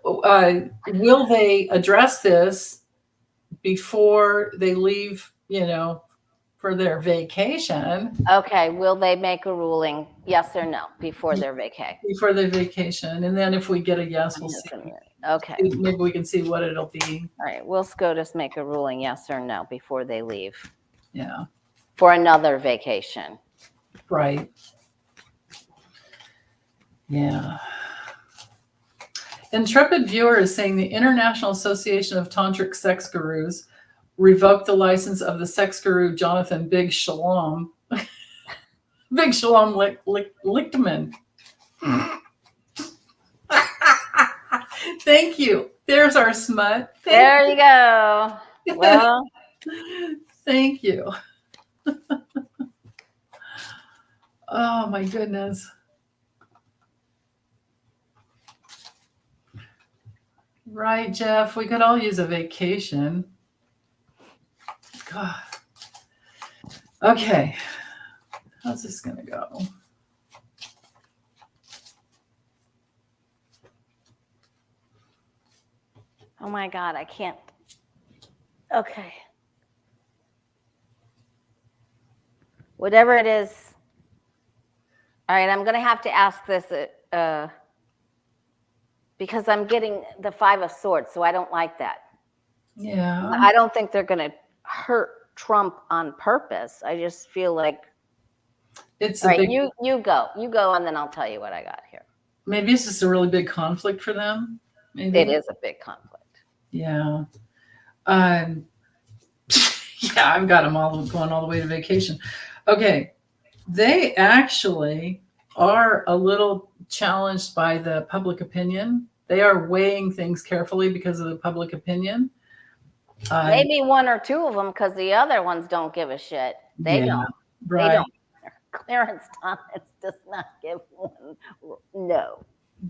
Will they address this before they leave, you know, for their vacation? Okay. Will they make a ruling, yes or no, before their vacation? Before their vacation. And then if we get a yes, we'll see. Okay. Maybe we can see what it'll be. All right. Will SCOTUS make a ruling, yes or no, before they leave? Yeah. For another vacation. Right. Yeah. Intrepid Viewer is saying the International Association of Tantric Sex Gurus revoked the license of the sex guru Jonathan Big Shalom. Big Shalom Lichtman. Thank you. There's our smut. There you go. Well, thank you. Oh my goodness. Right, Jeff. We could all use a vacation. God. Okay. How's this going to go? Oh my God, I can't. Okay. Whatever it is. All right, I'm going to have to ask this because I'm getting the 5 of Swords, so I don't like that. Yeah. I don't think they're going to hurt Trump on purpose. I just feel like. It's All a right, big, you go, and then I'll tell you what I got here. maybe it's just a really big conflict for them. Maybe. It is a big conflict. Yeah. Um, yeah, I've got them all going all the way to vacation. Okay. They actually are a little challenged by the public opinion. They are weighing things carefully because of the public opinion. Maybe 1 or 2 of them, because the other ones don't give a shit. They don't. Right. They don't. Clarence Thomas does not give one. No.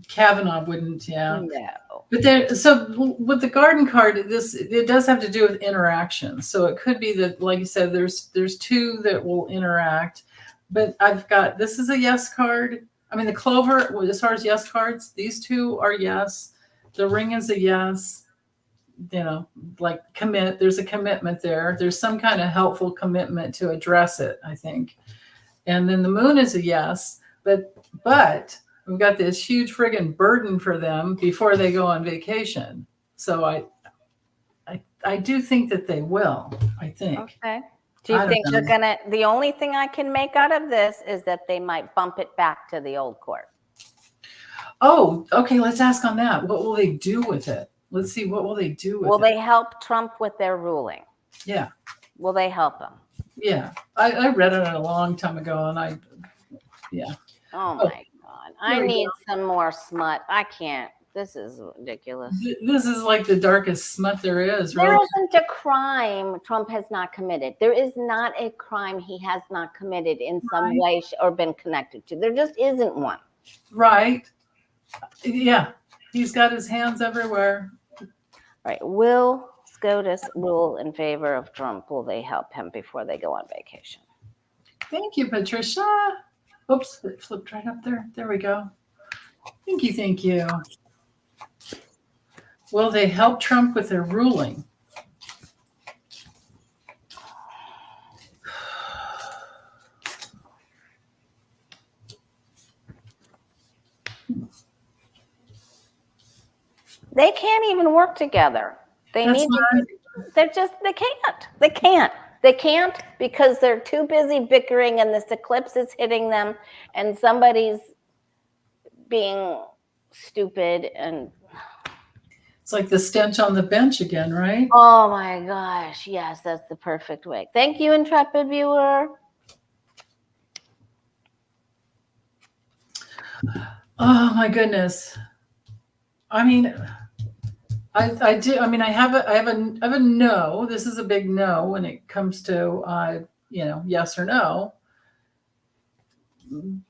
Kavanaugh wouldn't, yeah. No. But there, so with the garden card, it does have to do with interaction. So it could be that, like you said, there's 2 that will interact. But I've got, this is a yes card. I mean, the clover, as far as yes cards, these 2 are yes. The ring is a yes. You know, like commit. There's a commitment there. There's some kind of helpful commitment to address it, I think. And then the moon is a yes. But we've got this huge friggin' burden for them before they go on vacation. So I do think that they will, I think. Okay. Do you think they're going to, the only thing I can make out of this is that they might bump it back to the old court. Oh, okay. Let's ask on that. What will they do with it? Let's see. What will they do with it? Will they help Trump with their ruling? Yeah. Will they help him? Yeah. I read it a long time ago and yeah. Oh my God. I need some more smut. I can't. This is ridiculous. This is like the darkest smut there is. There Really. isn't a crime Trump has not committed. There is not a crime he has not committed in some way or been connected to. There just isn't one. Right. Yeah. He's got his hands everywhere. All right. Will SCOTUS rule in favor of Trump? Will they help him before they go on vacation? Thank you, Patricia. Oops, it flipped right up there. There we go. Thank you. Thank you. Will they help Trump with their ruling? They can't even work together. They can't because they're too busy bickering and this eclipse is hitting them and somebody's being stupid and it's like the stench on the bench again, right? Oh my gosh. Yes, that's the perfect way. Thank you, intrepid viewer. Oh my goodness. I mean, I do. I mean, I have a no. This is a big no when it comes to, yes or no.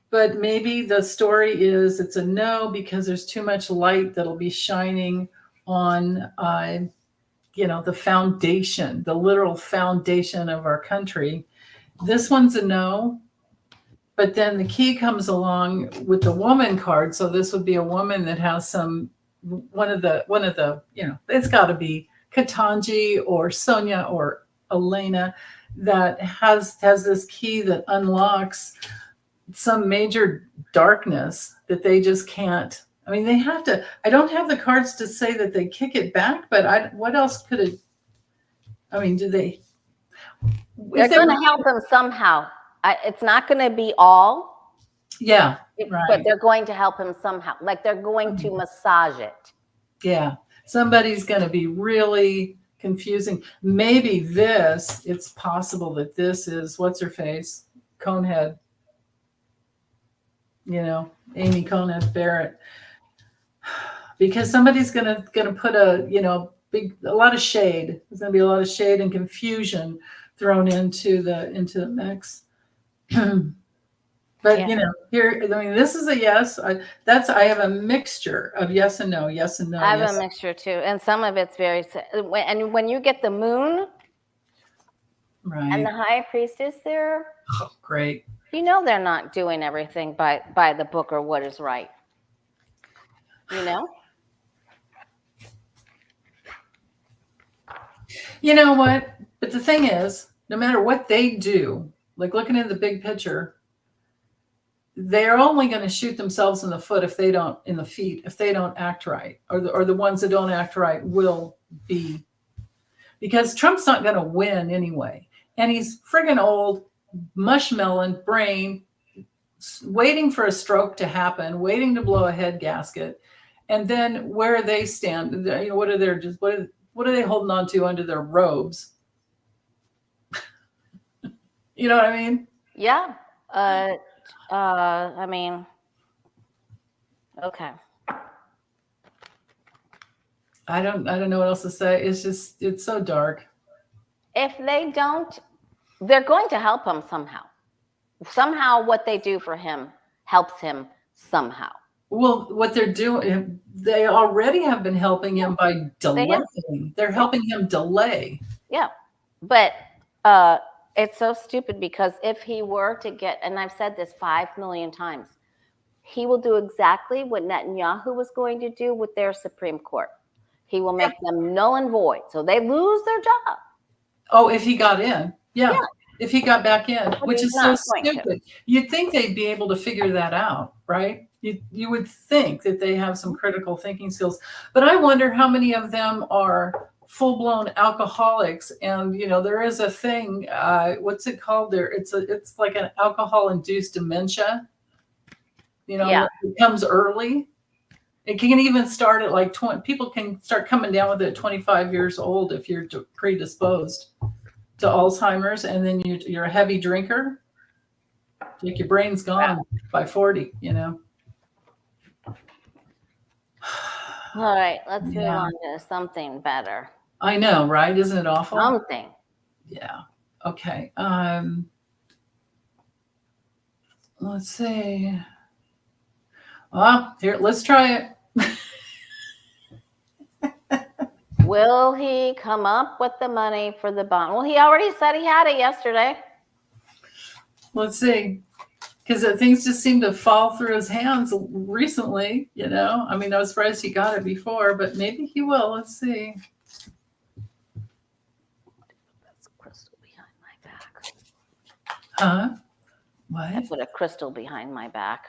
But maybe the story is it's a no because there's too much light that'll be shining on, the foundation, the literal foundation of our country. This one's a no. But then the key comes along with the woman card. So this would be a woman that has one of the, it's got to be Katanji or Sonia or Elena that has this key that unlocks some major darkness that they just can't. I mean, they have to. I don't have the cards to say that they kick it back, but what else could it? I mean, do they? They're going to help them somehow. It's not going to be all. Yeah. Right. But they're going to help him somehow. Like they're going to massage it. Yeah. Somebody's going to be really confusing. Maybe it's possible that this is, what's her face? Conehead. Amy Conehead Barrett. Because somebody's going to put a lot of shade. There's going to be a lot of shade and confusion thrown into the mix. But here, I mean, this is a yes. I have a mixture of yes and no, yes and no. I have a mixture too, and some of it's very. And when you get the moon, right, and the high priestess there, oh, great. They're not doing everything by the book or what is right. You know what? But the thing is, no matter what they do, like looking at the big picture, they're only going to shoot themselves in the foot if they don't, in the feet, if they don't act right, or the ones that don't act right will be, because Trump's not going to win anyway. And he's friggin' old, mushmelon brain, waiting for a stroke to happen, waiting to blow a head gasket. And then where they stand, you know, what are they holding on to under their robes? You know what I mean? Yeah. I mean, okay. I don't know what else to say. It's so dark. If they don't, they're going to help him somehow. Somehow what they do for him helps him somehow. Well, what they're doing, they already have been helping him by delaying. They're helping him delay. Yeah. But it's so stupid, because if he were to get, and I've said this 5 million times, he will do exactly what Netanyahu was going to do with their Supreme Court. He will make them null and void, so they lose their job. Oh, if he got in. Yeah. If he got back in, But which he's is so not going to. stupid. You'd think they'd be able to figure that out, right? You would think that they have some critical thinking skills. But I wonder how many of them are full-blown alcoholics. And, you know, there is a thing, what's it called there? It's like an alcohol-induced dementia. You know, it comes early. It can even start at like 20. People can start coming down with it at 25 years old if you're predisposed to Alzheimer's, and then you're a heavy drinker. Like your brain's gone by 40, you know. All right, let's move on to something better. I know, right? Isn't it awful? Something. Yeah. Okay. Let's see. Well, here, let's try it. Will he come up with the money for the bond? Well, he already said he had it yesterday. Let's see. Because things just seem to fall through his hands recently, you know. I mean, I was surprised he got it before, but maybe he will. Let's see. That's a crystal behind my back. Huh? What? I put a crystal behind my back.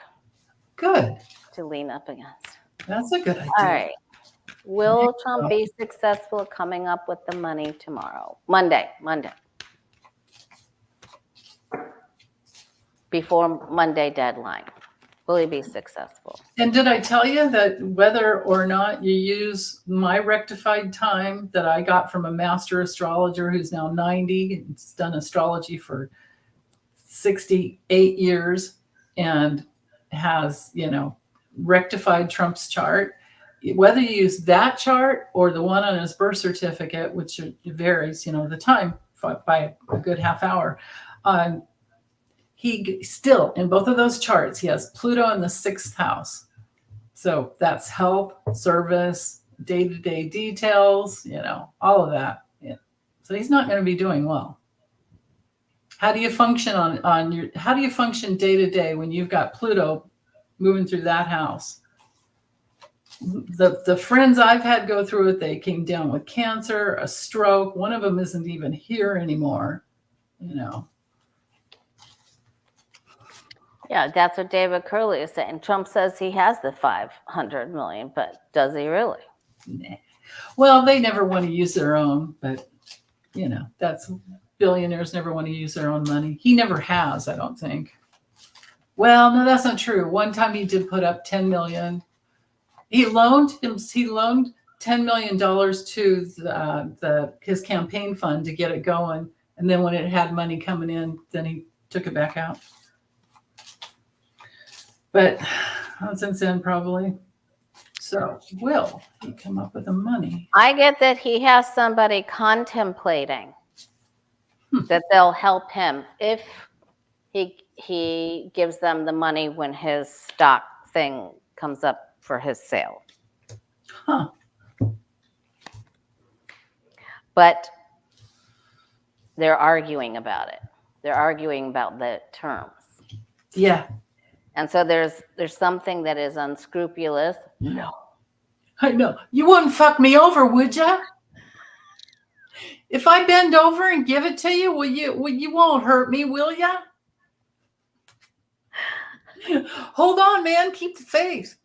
Good. To lean up against. That's a good idea. All right. Will Trump be successful coming up with the money tomorrow? Monday. Before Monday deadline. Will he be successful? And did I tell you that whether or not you use my rectified time that I got from a master astrologer who's now 90 and has done astrology for 68 years and has, you know, rectified Trump's chart, whether you use that chart or the one on his birth certificate, which varies, you know, the time by a good half hour, he still, in both of those charts, he has Pluto in the 6th house. So that's help, service, day-to-day details, you know, all of that. Yeah. So he's not going to be doing well. How do you function how do you function day to day when you've got Pluto moving through that house? The friends I've had go through it, they came down with cancer, a stroke. One of them isn't even here anymore, you know. Yeah, that's what David Curley is saying. Trump says he has the 500 million, but does he really? Nah. Well, they never want to use their own, but, you know, that's billionaires never want to use their own money. He never has, I don't think. Well, no, that's not true. One time he did put up 10 million. He loaned $10 million to his campaign fund to get it going. And then when it had money coming in, then he took it back out. But since then, probably. So will he come up with the money? I get that he has somebody contemplating that they'll help him if he gives them the money when his stock thing comes up for his sale. Huh. But they're arguing about it. They're arguing about the terms. Yeah. And so there's something that is unscrupulous. No. I know. You wouldn't fuck me over, would ya? If I bend over and give it to you, you won't hurt me, will ya? Hold on, man. Keep the faith.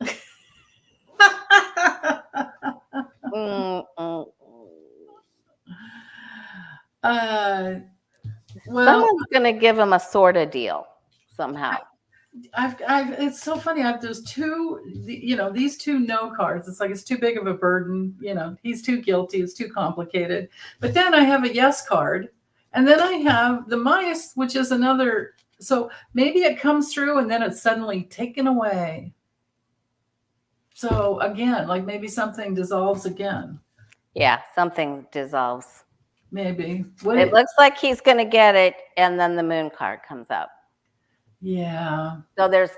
Well, someone's going to give him a sort of deal somehow. It's so funny. I have those two, these two no cards. It's like it's too big of a burden. He's too guilty. It's too complicated. But then I have a yes card, and then I have the mice, which is another. So maybe it comes through, and then it's suddenly taken away. So again, like maybe something dissolves again. Yeah, something dissolves. Maybe. It looks like he's going to get it, and then the moon card comes up. Yeah. So there's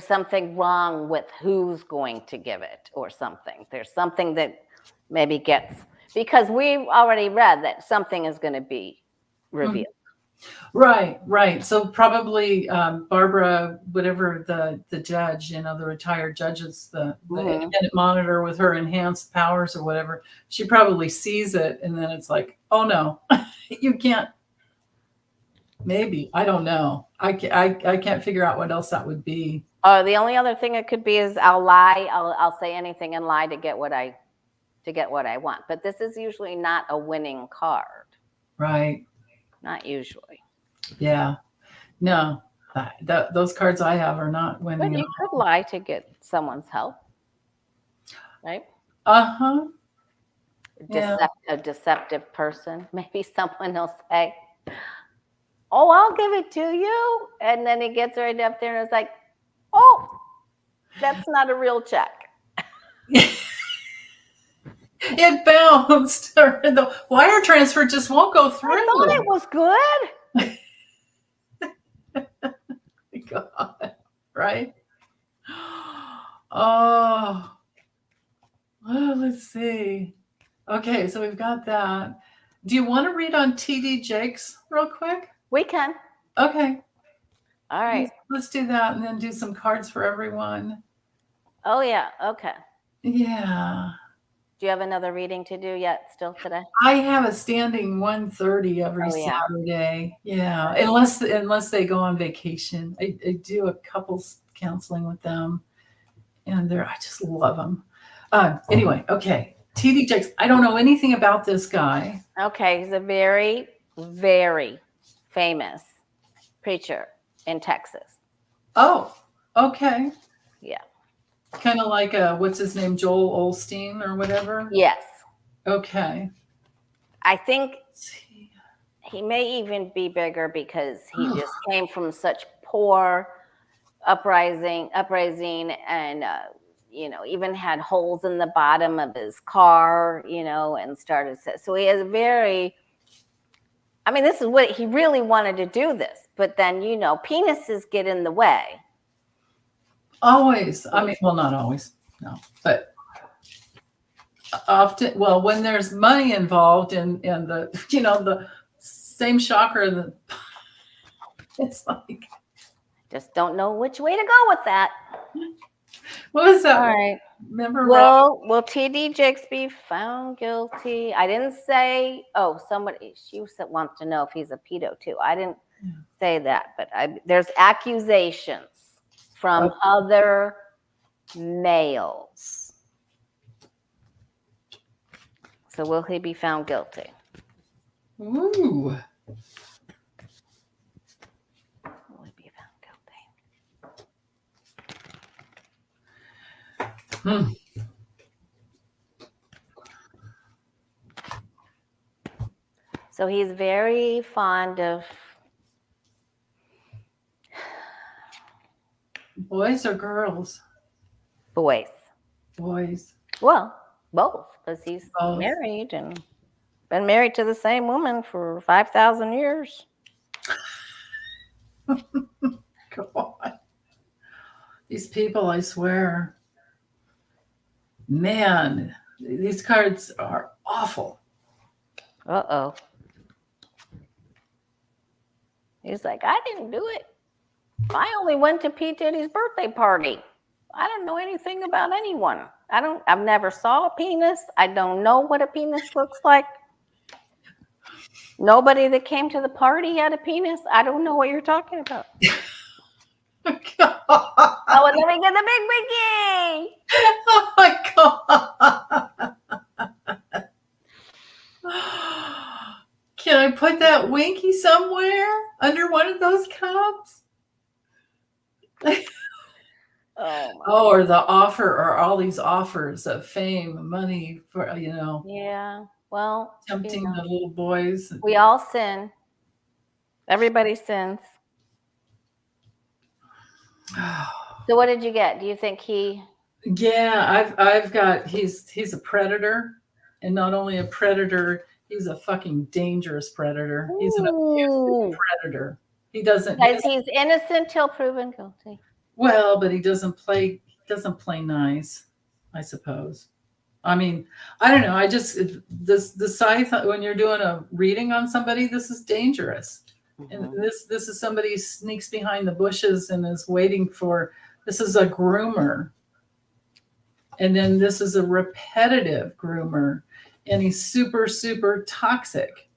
something wrong with who's going to give it or something. There's something that maybe gets, because we've already read that something is going to be revealed. Right. So probably Barbara, whatever the judge, the retired judges, the independent monitor with her enhanced powers or whatever, she probably sees it, and then it's like, oh no, you can't. Maybe, I don't know. I can't figure out what else that would be. Oh, the only other thing it could be is I'll lie. I'll say anything and lie to get what I want. But this is usually not a winning card. Right. Not usually. Yeah. No. Those cards I have are not winning. But you could lie to get someone's help. Right? Uh-huh. A deceptive person. Maybe someone will say, oh, I'll give it to you. And then he gets right up there and it's like, oh, that's not a real check. It bounced. The wire transfer just won't go through. I thought it was good. God, right? Oh, well, let's see. Okay, so we've got that. Do you want to read on TD Jakes real quick? We can. Okay. All right. Let's do that and then do some cards for everyone. Oh, yeah. Okay. Yeah. Do you have another reading to do yet still today? I have a standing 1:30 every Saturday. Yeah. Unless they go on vacation. I do a couples counseling with them, and I just love them. Anyway, okay. TD Jakes. I don't know anything about this guy. Okay. He's a very, very famous preacher in Texas. Oh, okay. Yeah. Kind of like what's his name, Joel Osteen or whatever? Yes. Okay. I think he may even be bigger because he just came from such poor uprising and, even had holes in the bottom of his car, and started. So he is this is what he really wanted to do this, but then, penises get in the way. Always. Well, not always. No, but often. Well, when there's money involved in the, the same shocker. It's like, just don't know which way to go with that. What was that? All right. Remember? Will TD Jakes be found guilty? I didn't say. Oh, she wants to know if he's a pedo too. I didn't say that, but there's accusations from other males. So will he be found guilty? Ooh. Will he be found guilty? So he's very fond of boys or girls? Boys. Boys. Well, both, because he's married and been married to the same woman for 5,000 years. God. These people, I swear. Man, these cards are awful. Uh-oh. He's like, I didn't do it. I only went to P. Diddy's birthday party. I don't know anything about anyone. I've never saw a penis. I don't know what a penis looks like. Nobody that came to the party had a penis. I don't know what you're talking about. Oh, and then we get the big wiki. Oh my God. Can I put that winky somewhere under one of those cups? Oh, or the offer, or all these offers of fame, money for, yeah. Well, tempting the little boys. we all sin. Everybody sins. So what did you get? Do you think he? Yeah, I've got, he's a predator, and not only a predator, he's a fucking dangerous predator. He's an abusive predator. He doesn't. He's innocent till proven guilty. Well, but he doesn't play nice, I suppose. I mean, I don't know. I just the scythe, when you're doing a reading on somebody, this is dangerous. And this is somebody who sneaks behind the bushes and is waiting for. This is a groomer, and then this is a repetitive groomer, and he's super, super toxic.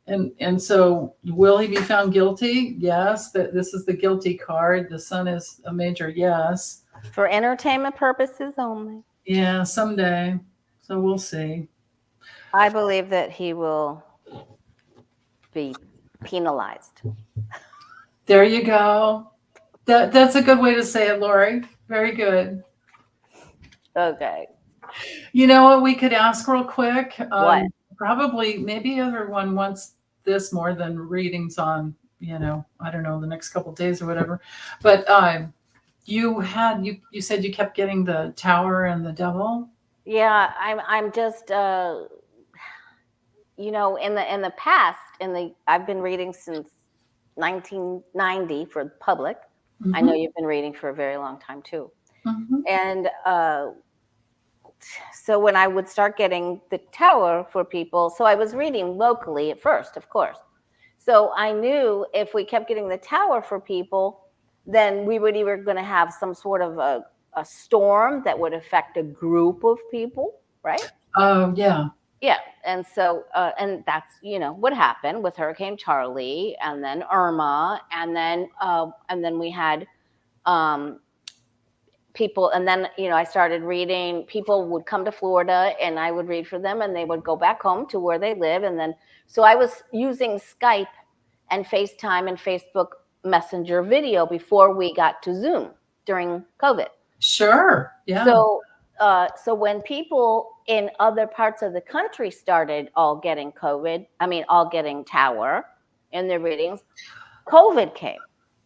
And so, will he be found guilty? Yes. That this is the guilty card. The sun is a major yes. For entertainment purposes only. Yeah, someday. So we'll see. I believe that he will be penalized. There you go. That's a good way to say it, Lori. Very good. Okay. You know what we could ask real quick? What? Probably, maybe everyone wants this more than readings on, I don't know, the next couple of days or whatever. But you said you kept getting the Tower and the Devil. Yeah, I'm just in the past, I've been reading since 1990 for the public. Mm-hmm. I know you've been reading for a very long time too. Mm-hmm. And so when I would start getting the Tower for people, so I was reading locally at first, of course. So I knew if we kept getting the Tower for people, then we would either going to have some sort of a storm that would affect a group of people, right? Oh, yeah. Yeah. And so, and that's, what happened with Hurricane Charlie, and then Irma, and then we had people, and then, I started reading, people would come to Florida and I would read for them, and they would go back home to where they live. And then, so I was using Skype and FaceTime and Facebook Messenger video before we got to Zoom during COVID. Sure. Yeah. So when people in other parts of the country started all getting all getting Tower in their readings, COVID came.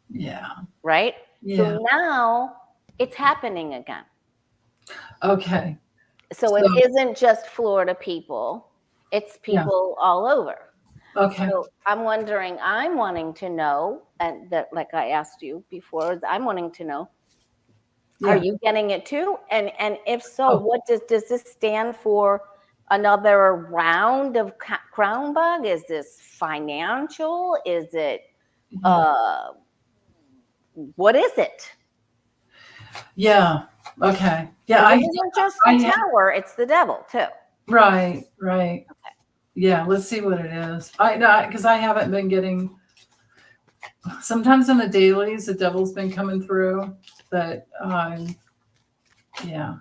Yeah. Right? Yeah. So now it's happening again. Okay. So it isn't just Florida people, it's people all over. Okay. So I'm wanting to know, and that, like I asked you before, I'm wanting to know, are you getting it too? And if so, what does this stand for? Another round of crown bug? Is this financial? Is it what is it? Yeah. Okay. Yeah. It isn't just the Tower, it's the Devil too. Right. Okay. Yeah. Let's see what it is. Because I haven't been getting. Sometimes in the dailies, the Devil's been coming through, but yeah.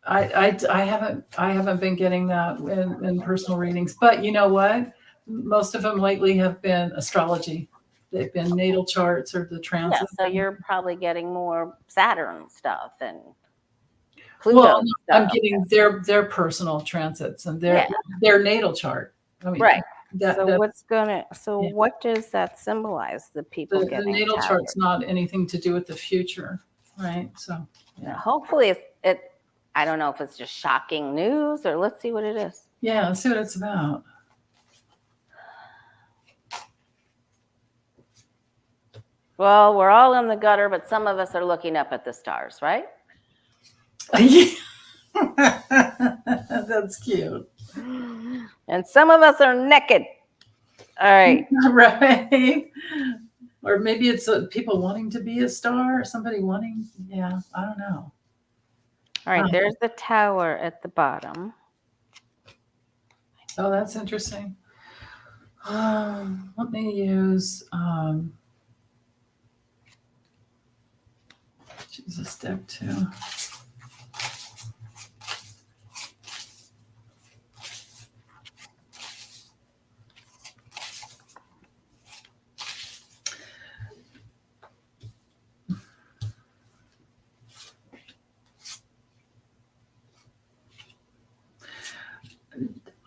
I haven't been getting that in personal readings. But you know what? Most of them lately have been astrology. They've been natal charts or the transits. Yeah, so you're probably getting more Saturn stuff and Pluto. Well, stuff. I'm getting their personal transits and their natal chart. I mean, right. So what does that symbolize? The people getting the natal Tower? chart's not anything to do with the future, right? So hopefully it. I don't know if it's just shocking news, or let's see what it is. Yeah, let's see what it's about. Well, we're all in the gutter, but some of us are looking up at the stars, right? That's cute. And some of us are naked. All right. Right. Or maybe it's people wanting to be a star, or somebody wanting, yeah, I don't know. All right, there's the Tower at the bottom. Oh, that's interesting. Let me use Jesus deck 2.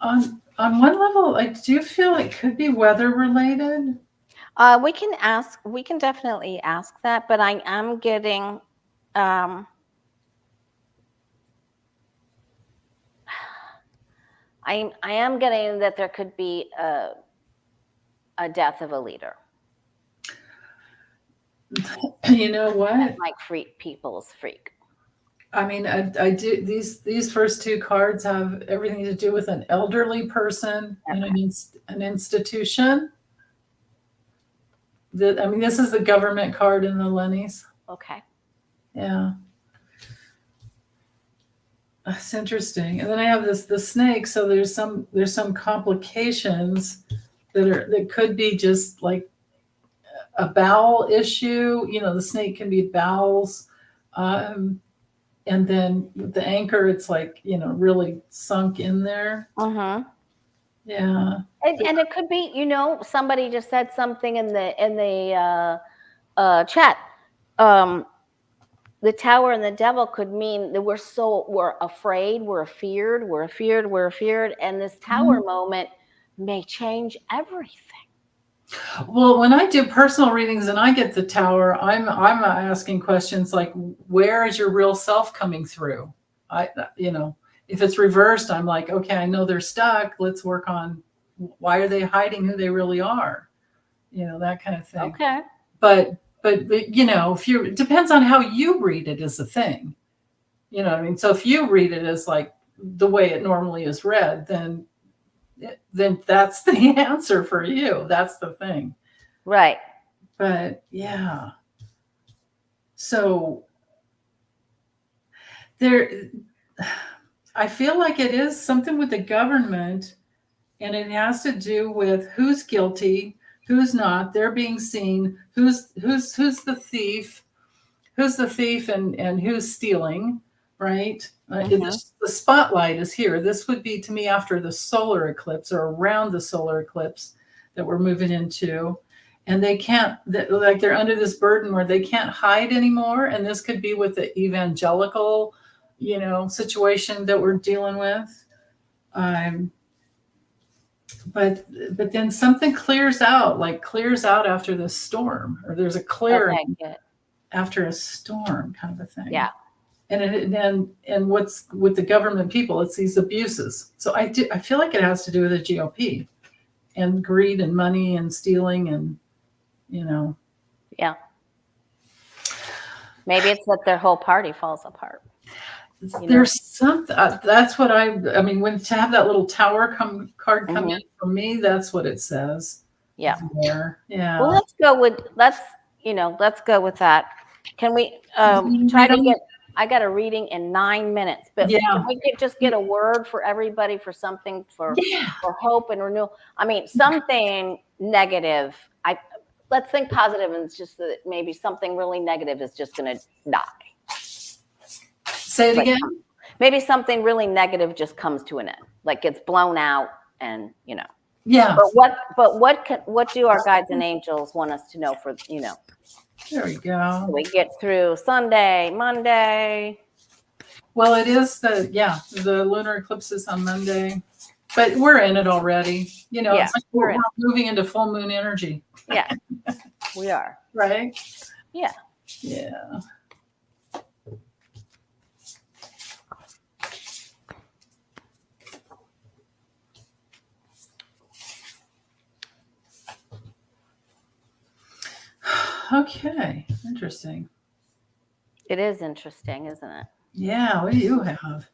On one level, I do feel it could be weather related. We can definitely ask that, but I am getting I am getting that there could be a death of a leader. You know what? That might freak people's freak. I mean, I do these first two cards have everything to do with an elderly person and an institution. I mean, this is the government card in the Lennies. Okay. Yeah. That's interesting. And then I have the snake. So there's some complications that could be just like a bowel issue. You know, the snake can be bowels. And then with the anchor, it's like, you know, really sunk in there. Mm-hmm. Yeah. And it could be, you know, somebody just said something in the chat. The Tower and the Devil could mean that we're afraid, we're feared, and this Tower moment may change everything. Well, when I do personal readings and I get the Tower, I'm asking questions like, where is your real self coming through? You know, if it's reversed, I'm like, okay, I know they're stuck. Let's work on why are they hiding who they really are? You know, that kind of thing. Okay. But you know, it depends on how you read it as a thing. You know what I mean? So if you read it as like the way it normally is read, then that's the answer for you. That's the thing. Right. But yeah. So I feel like it is something with the government, and it has to do with who's guilty, who's not. They're being seen. Who's the thief? Who's the thief and who's stealing? Right. The spotlight is here. This would be to me after the solar eclipse or around the solar eclipse that we're moving into. And they can't, they're under this burden where they can't hide anymore. And this could be with the evangelical, you know, situation that we're dealing with. But then something clears out after the storm, or there's a clearing after a storm, kind of a thing. Yeah. And what's with the government people, it's these abuses. So I feel like it has to do with the GOP and greed and money and stealing and, you know. Yeah. Maybe it's that their whole party falls apart. There's something, that's what I mean, when to have that little Tower card come in, for me, that's what it says. Yeah. There. Yeah. Well, let's go with that. Can we try to get, I got a reading in 9 minutes, but can we just get a word for everybody for something for hope and renewal? I mean, something negative. Let's think positive, and it's just that maybe something really negative is just going to die. Say it again. Maybe something really negative just comes to an end, like gets blown out, and you know. Yeah. But what do our guides and angels want us to know for, you know? There we go. So we get through Sunday, Monday. Well, it is the lunar eclipse is on Monday, but we're in it already. You know, it's like we're moving into full moon energy. Yeah, we are. Right? Yeah. Yeah. Okay, interesting. It is interesting, isn't it? Yeah, what do you have?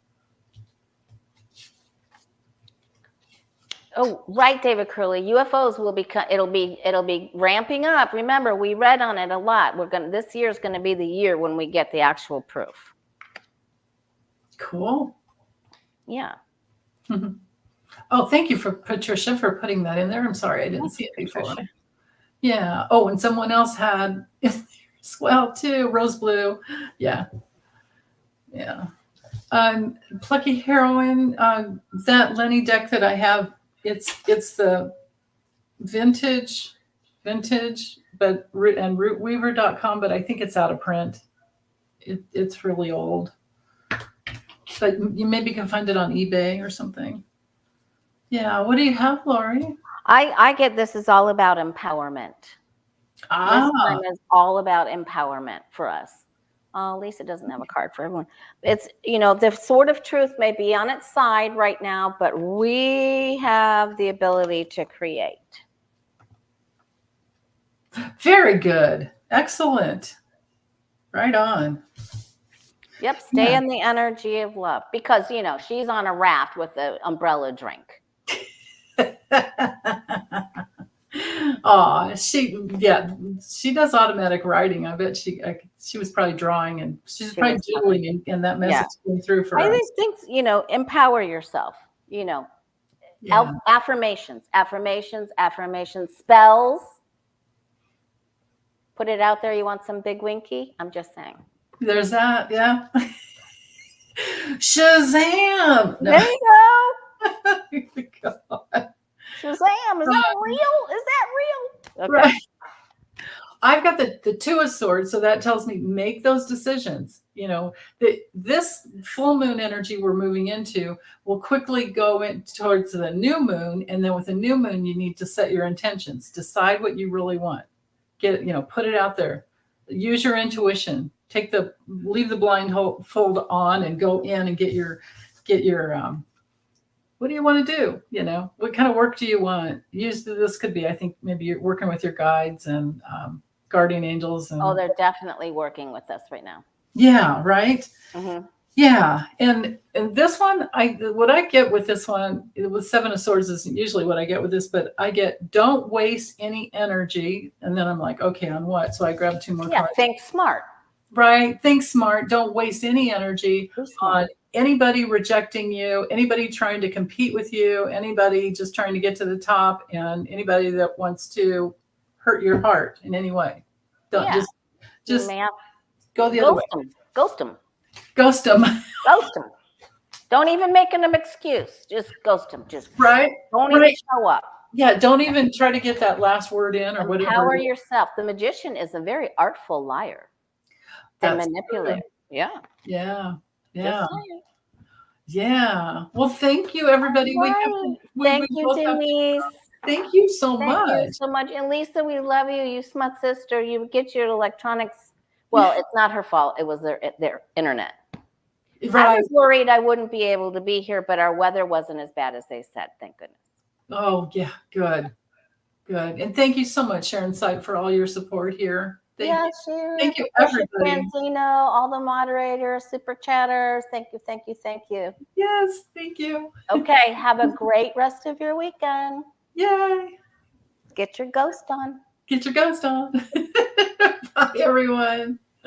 Oh, right, David Curley. UFOs will be. It'll be ramping up. Remember, we read on it a lot. This year is going to be the year when we get the actual proof. Cool. Yeah. Oh, thank you for Patricia for putting that in there. I'm sorry I didn't see it before. Patricia. Yeah. Oh, and someone else had as well too. Rose blue. Yeah. Yeah. Plucky Heroine. That Lenny deck that I have. It's the vintage, but and rootweaver.com. But I think it's out of print. It's really old. But you maybe can find it on eBay or something. Yeah. What do you have, Lori? I get this is all about empowerment. This Ah. time is all about empowerment for us. Oh, Lisa doesn't have a card for everyone. It's, the sword of truth may be on its side right now, but we have the ability to create. Very good. Excellent. Right on. Yep. Stay in the energy of love because, she's on a raft with an umbrella drink. Oh, she does automatic writing. I bet she was probably drawing and she's probably doodling and that message came through for us. I think, empower yourself, Yeah. affirmations, spells. Put it out there. You want some big winky? I'm just saying. There's that. Yeah. Shazam. No. There you go. God. Shazam. Is that real? Is that real? Okay. Right. I've got the Two of Swords, so that tells me make those decisions. This full moon energy we're moving into will quickly go in towards the new moon, and then with the new moon, you need to set your intentions. Decide what you really want. Put it out there. Use your intuition. Leave the blindfold on and go in and get your what do you want to do? What kind of work do you want? This could be, I think maybe you're working with your guides and guardian angels. And they're definitely working with us right now. Yeah. Right. Mm-hmm. Yeah. And this one, what I get with this one with Seven of Swords isn't usually what I get with this, but I get don't waste any energy. And then I'm like, okay, on what? So I grab two more cards. Think smart. Right. Think smart. Don't waste any energy on anybody rejecting you, anybody trying to compete with you, anybody just trying to get to the top, and anybody that wants to hurt your heart in any way. Don't just go the other way. Ghost them. Ghost them. Ghost them. Don't even make them an excuse. Just ghost them. Just right. Don't even show up. Yeah. Don't even try to get that last word in or whatever. Empower yourself. The magician is a very artful liar. And manipulator. Yeah. Yeah. Yeah. Yeah. Well, thank you, everybody. Right. Thank you, Denise. Thank you so much. Thank you so much. And Lisa, we love you. You smut sister. You get your electronics. Well, it's not her fault. It was their internet. Right. I was worried I wouldn't be able to be here, but our weather wasn't as bad as they said. Thank goodness. Oh, yeah. Good. And thank you so much, Sharon Sight, for all your support here. Thank you, everybody. Francino, all the moderators, super chatters. Thank you. Yes, thank you. Okay, have a great rest of your weekend. Yay. Get your ghost on. Bye, everyone.